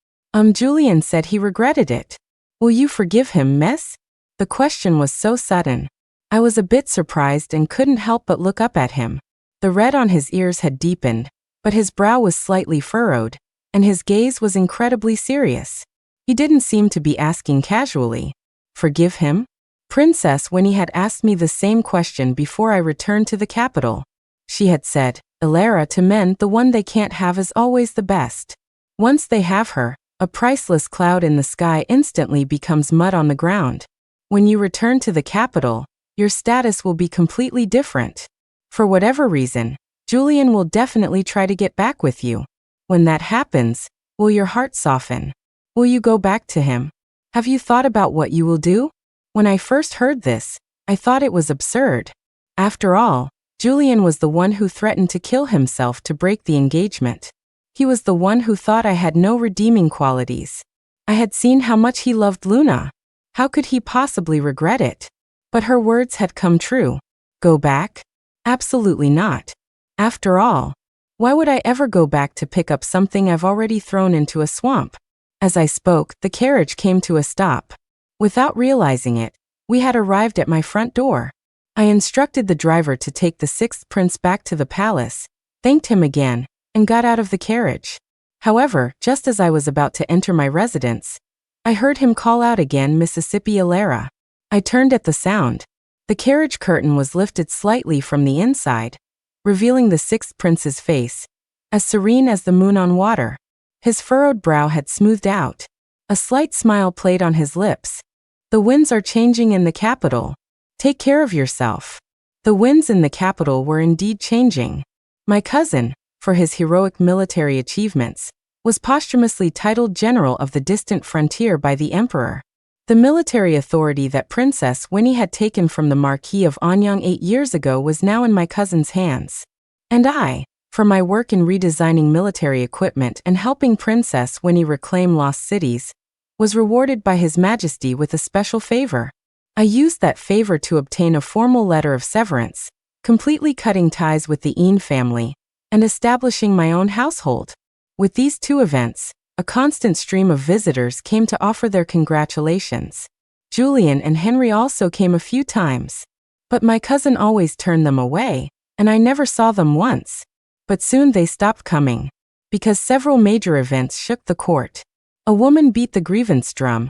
Julian said he regretted it. Will you forgive him, miss? The question was so sudden. I was a bit surprised and couldn't help but look up at him. The red on his ears had deepened, but his brow was slightly furrowed, and his gaze was incredibly serious. He didn't seem to be asking casually. Forgive him? Princess Winnie had asked me the same question before I returned to the capital. She had said, Elara, to men the one they can't have is always the best. Once they have her, a priceless cloud in the sky instantly becomes mud on the ground. When you return to the capital, your status will be completely different. For whatever reason, Julian will definitely try to get back with you. When that happens, will your heart soften? Will you go back to him? Have you thought about what you will do? When I first heard this, I thought it was absurd. After all, Julian was the one who threatened to kill himself to break the engagement. He was the one who thought I had no redeeming qualities. I had seen how much he loved Luna. How could he possibly regret it? But her words had come true. Go back? Absolutely not. After all, why would I ever go back to pick up something I've already thrown into a swamp? As I spoke, the carriage came to a stop. Without realizing it, we had arrived at my front door. I instructed the driver to take the sixth prince back to the palace, thanked him again, and got out of the carriage. However, just as I was about to enter my residence, I heard him call out again, Mississippi Elara. I turned at the sound. The carriage curtain was lifted slightly from the inside, revealing the sixth prince's face, as serene as the moon on water. His furrowed brow had smoothed out. A slight smile played on his lips. The winds are changing in the capital. Take care of yourself. The winds in the capital were indeed changing. My cousin, for his heroic military achievements, was posthumously titled General of the Distant Frontier by the Emperor. The military authority that Princess Winnie had taken from the Marquis of Anyang 8 years ago was now in my cousin's hands. And I, for my work in redesigning military equipment and helping Princess Winnie reclaim lost cities, was rewarded by His Majesty with a special favor. I used that favor to obtain a formal letter of severance, completely cutting ties with the Een family, and establishing my own household. With these two events, a constant stream of visitors came to offer their congratulations. Julian and Henry also came a few times. But my cousin always turned them away, and I never saw them once. But soon they stopped coming. Because several major events shook the court. A woman beat the grievance drum,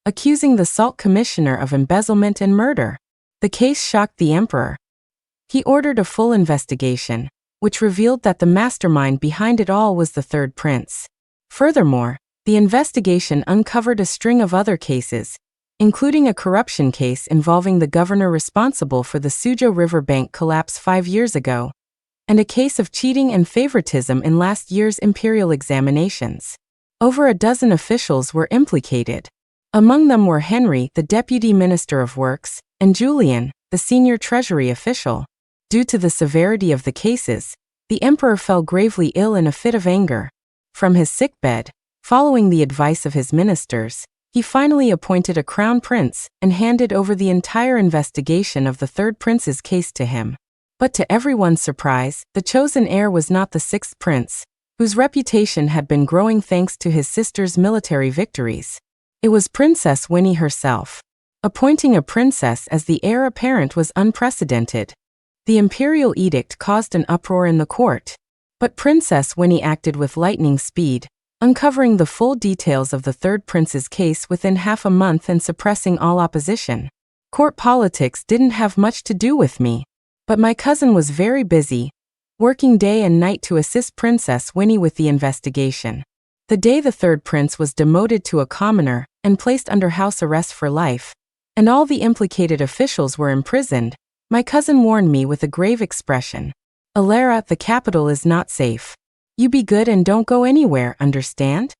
accusing the Salt Commissioner of embezzlement and murder. The case shocked the emperor. He ordered a full investigation, which revealed that the mastermind behind it all was the third prince. Furthermore, the investigation uncovered a string of other cases, including a corruption case involving the governor responsible for the Suzhou River Bank collapse 5 years ago, and a case of cheating and favoritism in last year's imperial examinations. Over a dozen officials were implicated. Among them were Henry, the Deputy Minister of Works, and Julian, the senior treasury official. Due to the severity of the cases, the emperor fell gravely ill in a fit of anger. From his sickbed, following the advice of his ministers, he finally appointed a crown prince and handed over the entire investigation of the third prince's case to him. But to everyone's surprise, the chosen heir was not the sixth prince, whose reputation had been growing thanks to his sister's military victories. It was Princess Winnie herself. Appointing a princess as the heir apparent was unprecedented. The imperial edict caused an uproar in the court. But Princess Winnie acted with lightning speed, uncovering the full details of the third prince's case within half a month and suppressing all opposition. Court politics didn't have much to do with me. But my cousin was very busy, working day and night to assist Princess Winnie with the investigation. The day the third prince was demoted to a commoner and placed under house arrest for life, and all the implicated officials were imprisoned, my cousin warned me with a grave expression. Elara, the capital is not safe. You be good and don't go anywhere, understand?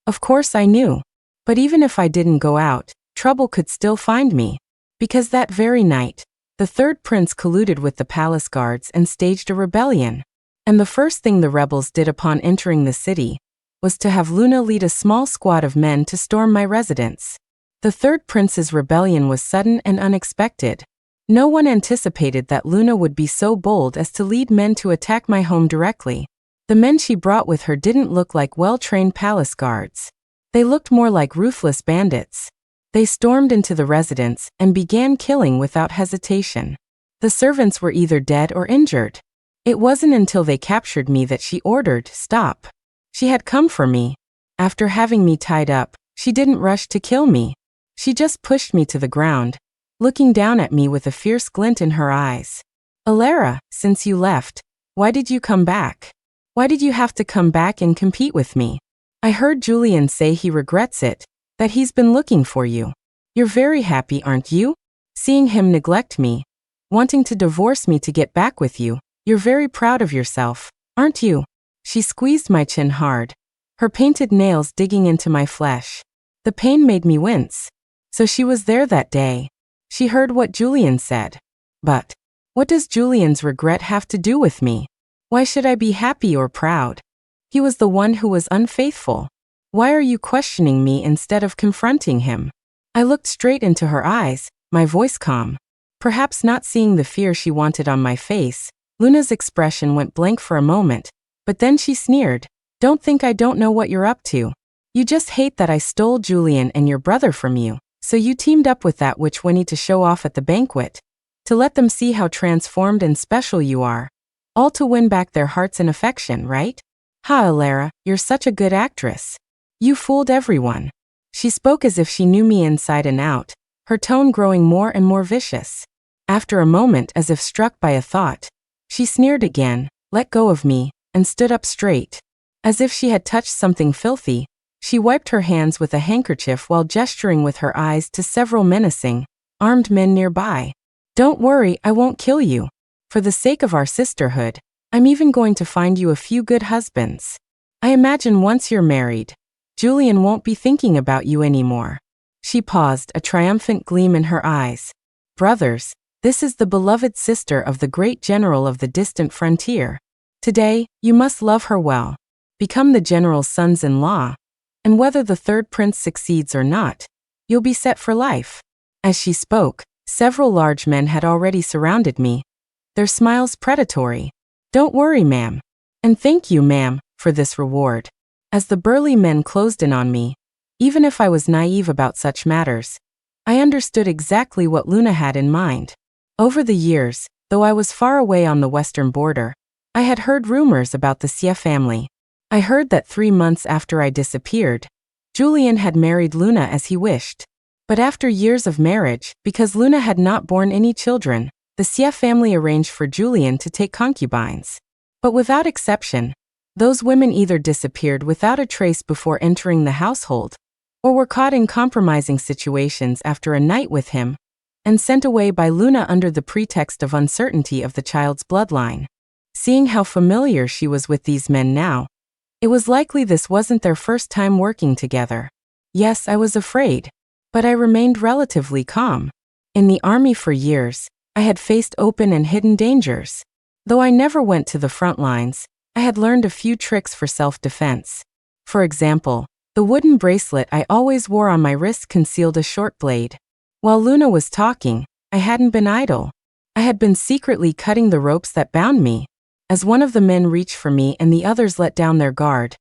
Of course I knew. But even if I didn't go out, trouble could still find me. Because that very night, the third prince colluded with the palace guards and staged a rebellion. And the first thing the rebels did upon entering the city was to have Luna lead a small squad of men to storm my residence. The third prince's rebellion was sudden and unexpected. No one anticipated that Luna would be so bold as to lead men to attack my home directly. The men she brought with her didn't look like well-trained palace guards. They looked more like ruthless bandits. They stormed into the residence and began killing without hesitation. The servants were either dead or injured. It wasn't until they captured me that she ordered, "Stop." She had come for me. After having me tied up, she didn't rush to kill me. She just pushed me to the ground, looking down at me with a fierce glint in her eyes. "Alara, since you left, why did you come back? Why did you have to come back and compete with me? I heard Julian say he regrets it, that he's been looking for you. You're very happy, aren't you? Seeing him neglect me, wanting to divorce me to get back with you, you're very proud of yourself, aren't you?" She squeezed my chin hard, her painted nails digging into my flesh. The pain made me wince. So she was there that day. She heard what Julian said. But what does Julian's regret have to do with me? Why should I be happy or proud? He was the one who was unfaithful. Why are you questioning me instead of confronting him? I looked straight into her eyes, my voice calm. Perhaps not seeing the fear she wanted on my face, Luna's expression went blank for a moment, but then she sneered. "Don't think I don't know what you're up to. You just hate that I stole Julian and your brother from you, so you teamed up with that witch Winnie to show off at the banquet, to let them see how transformed and special you are, all to win back their hearts and affection, right? Ha, Alara, you're such a good actress. You fooled everyone." She spoke as if she knew me inside and out, her tone growing more and more vicious. After a moment, as if struck by a thought, she sneered again, let go of me, and stood up straight. As if she had touched something filthy, she wiped her hands with a handkerchief while gesturing with her eyes to several menacing, armed men nearby. "Don't worry, I won't kill you. For the sake of our sisterhood, I'm even going to find you a few good husbands. I imagine once you're married, Julian won't be thinking about you anymore." She paused, a triumphant gleam in her eyes. "Brothers, this is the beloved sister of the great general of the distant frontier. Today, you must love her well. Become the general's sons-in-law, and whether the third prince succeeds or not, you'll be set for life." As she spoke, several large men had already surrounded me, their smiles predatory. "Don't worry, ma'am. And thank you, ma'am, for this reward." As the burly men closed in on me, even if I was naive about such matters, I understood exactly what Luna had in mind. Over the years, though I was far away on the western border, I had heard rumors about the Xie family. I heard that 3 months after I disappeared, Julian had married Luna as he wished. But after years of marriage, because Luna had not borne any children, the Xie family arranged for Julian to take concubines. But without exception, those women either disappeared without a trace before entering the household, or were caught in compromising situations after a night with him, and sent away by Luna under the pretext of uncertainty of the child's bloodline. Seeing how familiar she was with these men now, it was likely this wasn't their first time working together. Yes, I was afraid, but I remained relatively calm. In the army for years, I had faced open and hidden dangers. Though I never went to the front lines, I had learned a few tricks for self-defense. For example, the wooden bracelet I always wore on my wrist concealed a short blade. While Luna was talking, I hadn't been idle. I had been secretly cutting the ropes that bound me. As one of the men reached for me and the others let down their guard,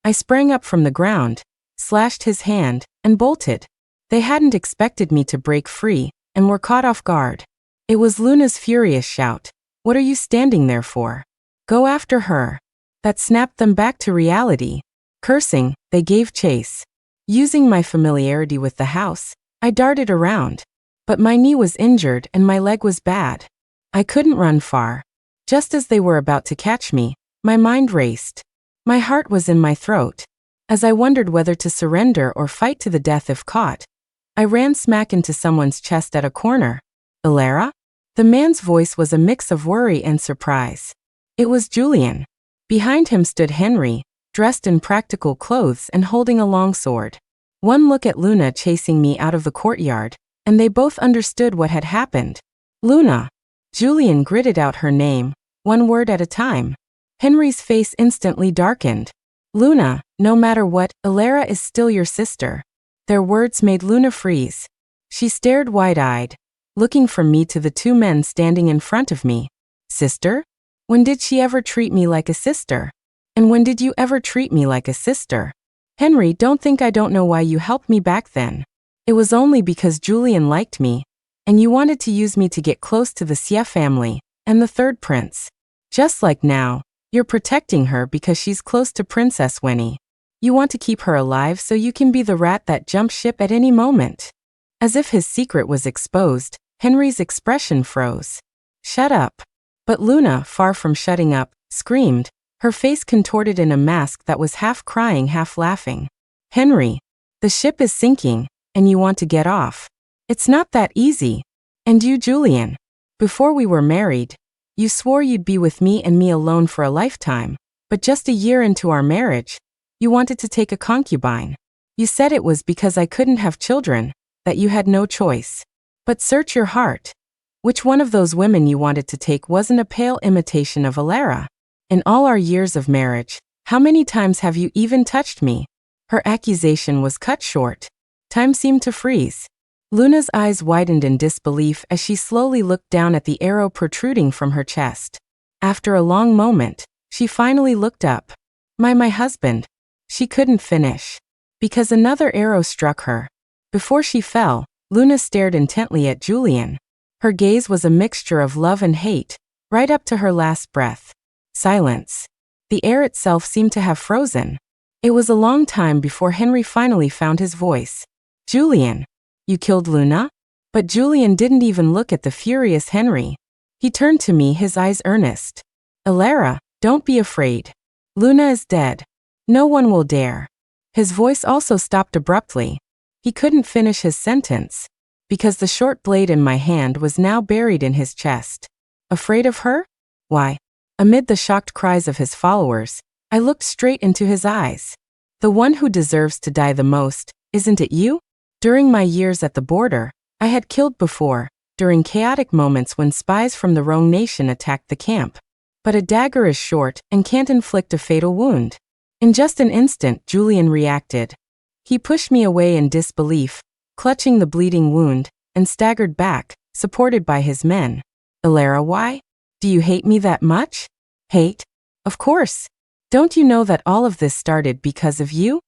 I sprang up from the ground, slashed his hand, and bolted. They hadn't expected me to break free, and were caught off guard. It was Luna's furious shout, "What are you standing there for? Go after her!" that snapped them back to reality. Cursing, they gave chase. Using my familiarity with the house, I darted around. But my knee was injured and my leg was bad. I couldn't run far. Just as they were about to catch me, my mind raced. My heart was in my throat. As I wondered whether to surrender or fight to the death if caught, I ran smack into someone's chest at a corner. "Alara?" The man's voice was a mix of worry and surprise. It was Julian. Behind him stood Henry, dressed in practical clothes and holding a long sword. One look at Luna chasing me out of the courtyard, and they both understood what had happened. Luna. Julian gritted out her name, one word at a time. Henry's face instantly darkened. Luna, no matter what, Elara is still your sister. Their words made Luna freeze. She stared wide-eyed, looking from me to the two men standing in front of me. Sister? When did she ever treat me like a sister? And when did you ever treat me like a sister? Henry, don't think I don't know why you helped me back then. It was only because Julian liked me, and you wanted to use me to get close to the Xie family, and the third prince. Just like now, you're protecting her because she's close to Princess Winnie. You want to keep her alive so you can be the rat that jumps ship at any moment. As if his secret was exposed, Henry's expression froze. Shut up. But Luna, far from shutting up, screamed, her face contorted in a mask that was half crying, half laughing. Henry, the ship is sinking, and you want to get off. It's not that easy. And you, Julian, before we were married, you swore you'd be with me and me alone for a lifetime, but just a year into our marriage, you wanted to take a concubine. You said it was because I couldn't have children, that you had no choice. But search your heart. Which one of those women you wanted to take wasn't a pale imitation of Elara? In all our years of marriage, how many times have you even touched me? Her accusation was cut short. Time seemed to freeze. Luna's eyes widened in disbelief as she slowly looked down at the arrow protruding from her chest. After a long moment, she finally looked up. My husband. She couldn't finish. Because another arrow struck her. Before she fell, Luna stared intently at Julian. Her gaze was a mixture of love and hate, right up to her last breath. Silence. The air itself seemed to have frozen. It was a long time before Henry finally found his voice. Julian. You killed Luna? But Julian didn't even look at the furious Henry. He turned to me, his eyes earnest. Elara, don't be afraid. Luna is dead. No one will dare. His voice also stopped abruptly. He couldn't finish his sentence, because the short blade in my hand was now buried in his chest. Afraid of her? Why? Amid the shocked cries of his followers, I looked straight into his eyes. The one who deserves to die the most, isn't it you? During my years at the border, I had killed before, during chaotic moments when spies from the wrong nation attacked the camp. But a dagger is short and can't inflict a fatal wound. In just an instant, Julian reacted. He pushed me away in disbelief, clutching the bleeding wound, and staggered back, supported by his men. Elara, why? Do you hate me that much? Hate? Of course. Don't you know that all of this started because of you?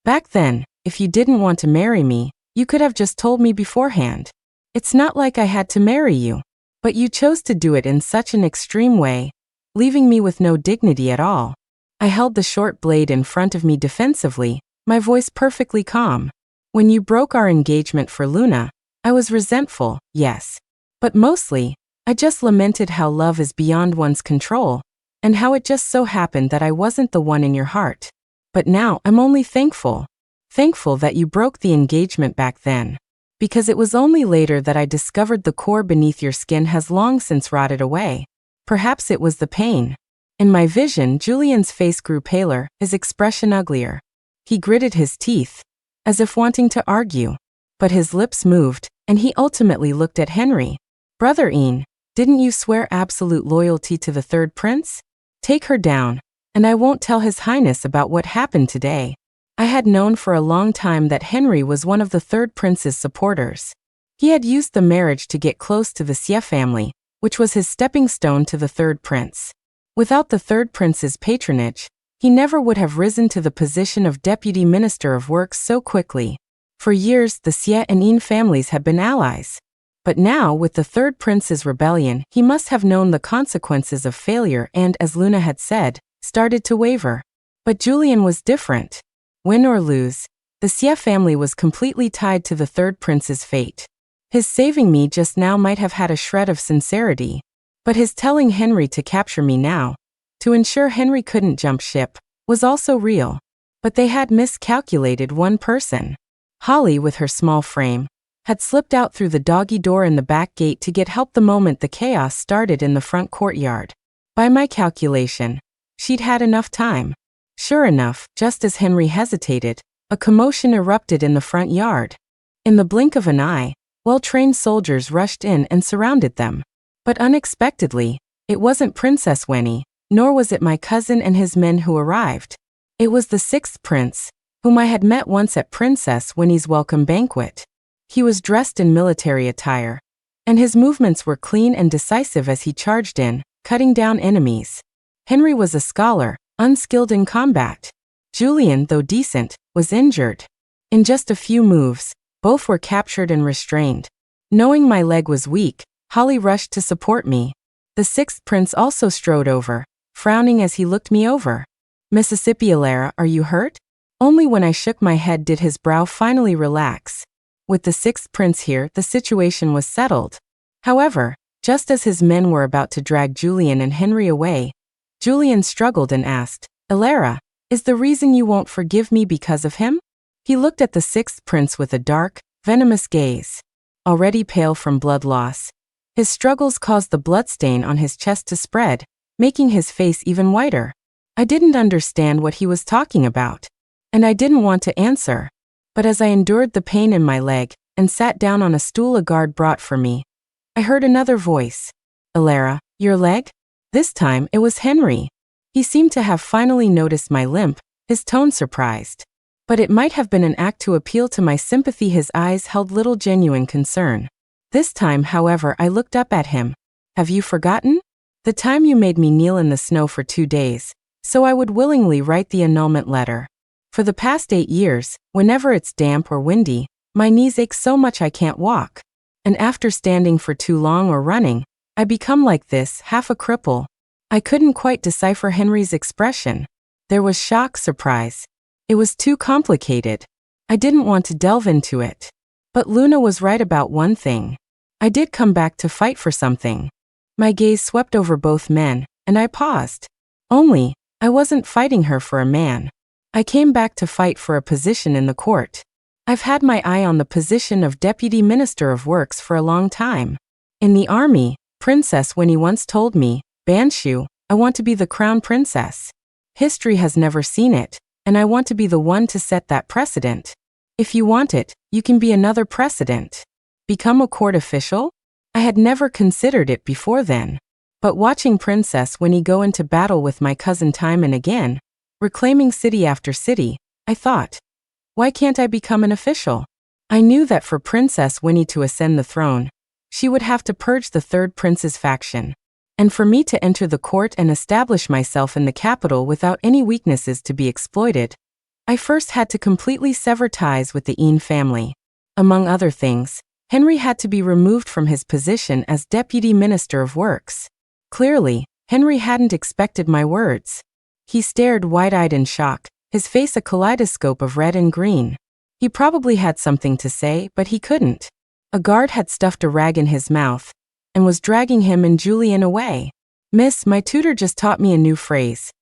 Back then, if you didn't want to marry me, you could have just told me beforehand. It's not like I had to marry you. But you chose to do it in such an extreme way, leaving me with no dignity at all. I held the short blade in front of me defensively, my voice perfectly calm. When you broke our engagement for Luna, I was resentful, yes. But mostly, I just lamented how love is beyond one's control, and how it just so happened that I wasn't the one in your heart. But now I'm only thankful. Thankful that you broke the engagement back then. Because it was only later that I discovered the core beneath your skin has long since rotted away. Perhaps it was the pain. In my vision, Julian's face grew paler, his expression uglier. He gritted his teeth, as if wanting to argue. But his lips moved, and he ultimately looked at Henry. Brother Ian, didn't you swear absolute loyalty to the third prince? Take her down, and I won't tell His Highness about what happened today. I had known for a long time that Henry was one of the third prince's supporters. He had used the marriage to get close to the Xie family, which was his stepping stone to the third prince. Without the third prince's patronage, he never would have risen to the position of Deputy Minister of Works so quickly. For years, the Xie and Yin families had been allies. But now, with the third prince's rebellion, he must have known the consequences of failure and, as Luna had said, started to waver. But Julian was different. Win or lose, the Xie family was completely tied to the third prince's fate. His saving me just now might have had a shred of sincerity. But his telling Henry to capture me now, to ensure Henry couldn't jump ship, was also real. But they had miscalculated one person. Holly, with her small frame, had slipped out through the doggy door in the back gate to get help the moment the chaos started in the front courtyard. By my calculation, She'd had enough time. Sure enough, just as Henry hesitated, a commotion erupted in the front yard. In the blink of an eye, well-trained soldiers rushed in and surrounded them. But unexpectedly, it wasn't Princess Wenny, nor was it my cousin and his men who arrived. It was the sixth prince, whom I had met once at Princess Wenny's welcome banquet. He was dressed in military attire, and his movements were clean and decisive as he charged in, cutting down enemies. Henry was a scholar, unskilled in combat. Julian, though decent, was injured. In just a few moves, both were captured and restrained. Knowing my leg was weak, Holly rushed to support me. The sixth prince also strode over, frowning as he looked me over. Mississippi Alara, are you hurt? Only when I shook my head did his brow finally relax. With the sixth prince here, the situation was settled. However, just as his men were about to drag Julian and Henry away, Julian struggled and asked, Alara, is the reason you won't forgive me because of him? He looked at the sixth prince with a dark, venomous gaze. Already pale from blood loss, his struggles caused the bloodstain on his chest to spread, making his face even whiter. I didn't understand what he was talking about, and I didn't want to answer. But as I endured the pain in my leg and sat down on a stool a guard brought for me, I heard another voice. Alara, your leg? This time it was Henry. He seemed to have finally noticed my limp, his tone surprised. But it might have been an act to appeal to my sympathy. His eyes held little genuine concern. This time, however, I looked up at him. Have you forgotten? The time you made me kneel in the snow for 2 days, so I would willingly write the annulment letter. For the past 8 years, whenever it's damp or windy, my knees ache so much I can't walk. And after standing for too long or running, I become like this, half a cripple. I couldn't quite decipher Henry's expression. There was shock, surprise. It was too complicated. I didn't want to delve into it. But Luna was right about one thing. I did come back to fight for something. My gaze swept over both men, and I paused. Only, I wasn't fighting her for a man. I came back to fight for a position in the court. I've had my eye on the position of Deputy Minister of Works for a long time. In the army, Princess Winnie once told me, Banshu, I want to be the crown princess. History has never seen it, and I want to be the one to set that precedent. If you want it, you can be another precedent. Become a court official? I had never considered it before then. But watching Princess Winnie go into battle with my cousin time and again, reclaiming city after city, I thought, why can't I become an official? I knew that for Princess Winnie to ascend the throne, she would have to purge the third prince's faction. And for me to enter the court and establish myself in the capital without any weaknesses to be exploited, I first had to completely sever ties with the Ean family. Among other things, Henry had to be removed from his position as Deputy Minister of Works. Clearly, Henry hadn't expected my words. He stared wide-eyed in shock, his face a kaleidoscope of red and green. He probably had something to say, but he couldn't. A guard had stuffed a rag in his mouth and was dragging him and Julian away. Miss, my tutor just taught me a new phrase.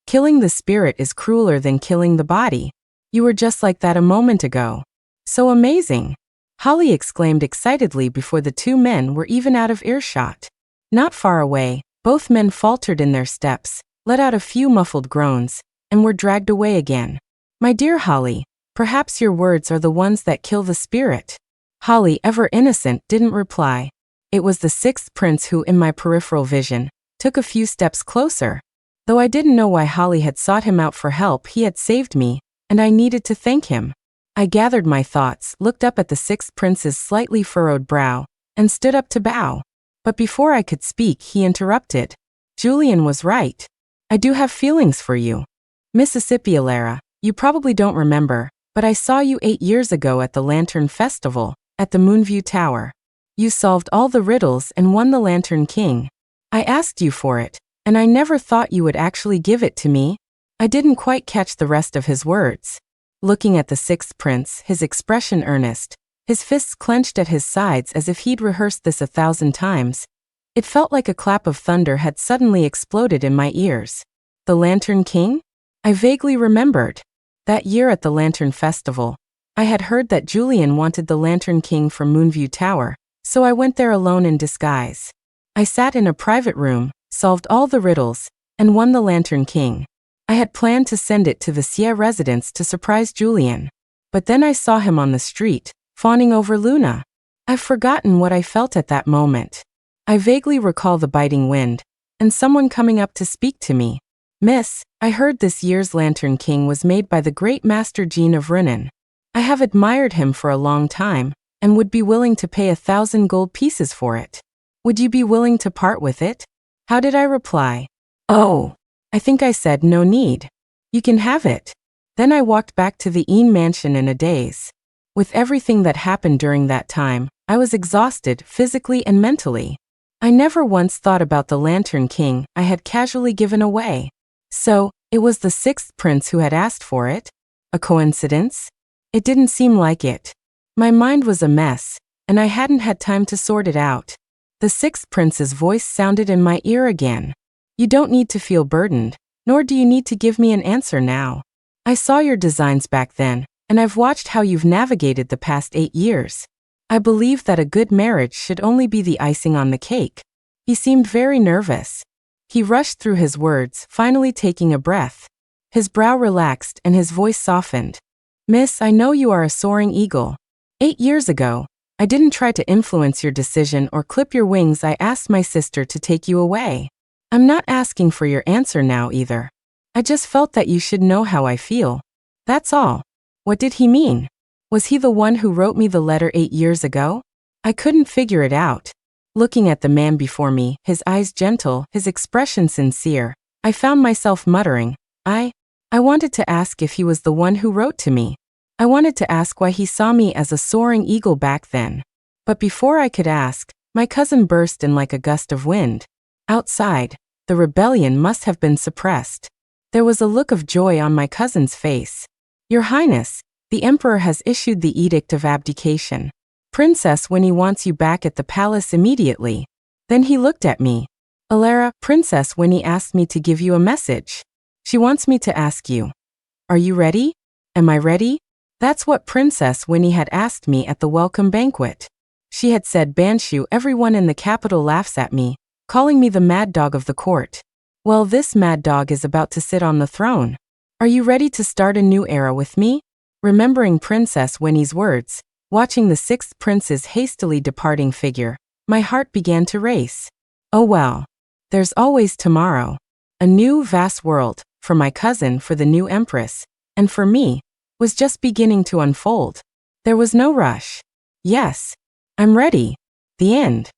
Killing the spirit is crueler than killing the body. You were just like that a moment ago. So amazing. Holly exclaimed excitedly before the two men were even out of earshot. Not far away, both men faltered in their steps, let out a few muffled groans, and were dragged away again. My dear Holly, perhaps your words are the ones that kill the spirit. Holly, ever innocent, didn't reply. It was the sixth prince who, in my peripheral vision, took a few steps closer. Though I didn't know why Holly had sought him out for help, he had saved me, and I needed to thank him. I gathered my thoughts, looked up at the sixth prince's slightly furrowed brow, and stood up to bow. But before I could speak, he interrupted. Julian was right. I do have feelings for you. Mississippi Alara, you probably don't remember, but I saw you 8 years ago at the Lantern Festival, at the Moonview Tower. You solved all the riddles and won the Lantern King. I asked you for it, and I never thought you would actually give it to me. I didn't quite catch the rest of his words. Looking at the sixth prince, his expression earnest, his fists clenched at his sides as if he'd rehearsed this 1,000 times, it felt like a clap of thunder had suddenly exploded in my ears. The Lantern King? I vaguely remembered. That year at the Lantern Festival, I had heard that Julian wanted the Lantern King from Moonview Tower, so I went there alone in disguise. I sat in a private room, solved all the riddles, and won the Lantern King. I had planned to send it to the Xie residence to surprise Julian. But then I saw him on the street, fawning over Luna. I've forgotten what I felt at that moment. I vaguely recall the biting wind, and someone coming up to speak to me. Miss, I heard this year's Lantern King was made by the great Master Jean of Renan. I have admired him for a long time, and would be willing to pay 1,000 gold pieces for it. Would you be willing to part with it? How did I reply? Oh, I think I said no need. You can have it. Then I walked back to the Yin mansion in a daze. With everything that happened during that time, I was exhausted physically and mentally. I never once thought about the Lantern King I had casually given away. So, it was the sixth prince who had asked for it? A coincidence? It didn't seem like it. My mind was a mess, and I hadn't had time to sort it out. The sixth prince's voice sounded in my ear again. You don't need to feel burdened, nor do you need to give me an answer now. I saw your designs back then, and I've watched how you've navigated the past 8 years. I believe that a good marriage should only be the icing on the cake. He seemed very nervous. He rushed through his words, finally taking a breath. His brow relaxed and his voice softened. Miss, I know you are a soaring eagle. 8 years ago, I didn't try to influence your decision or clip your wings. I asked my sister to take you away. I'm not asking for your answer now either. I just felt that you should know how I feel. That's all. What did he mean? Was he the one who wrote me the letter 8 years ago? I couldn't figure it out. Looking at the man before me, his eyes gentle, his expression sincere, I found myself muttering, I wanted to ask if he was the one who wrote to me. I wanted to ask why he saw me as a soaring eagle back then. But before I could ask, my cousin burst in like a gust of wind. Outside, the rebellion must have been suppressed. There was a look of joy on my cousin's face. Your Highness, the Emperor has issued the Edict of Abdication. Princess Winnie wants you back at the palace immediately. Then he looked at me. Alara, Princess Winnie asked me to give you a message. She wants me to ask you. Are you ready? Am I ready? That's what Princess Winnie had asked me at the welcome banquet. She had said, Banshu, everyone in the capital laughs at me, calling me the mad dog of the court. Well, this mad dog is about to sit on the throne. Are you ready to start a new era with me? Remembering Princess Winnie's words, watching the sixth prince's hastily departing figure, my heart began to race. Oh well. There's always tomorrow. A new vast world, for my cousin, for the new empress, and for me, was just beginning to unfold. There was no rush. Yes, I'm ready. The end.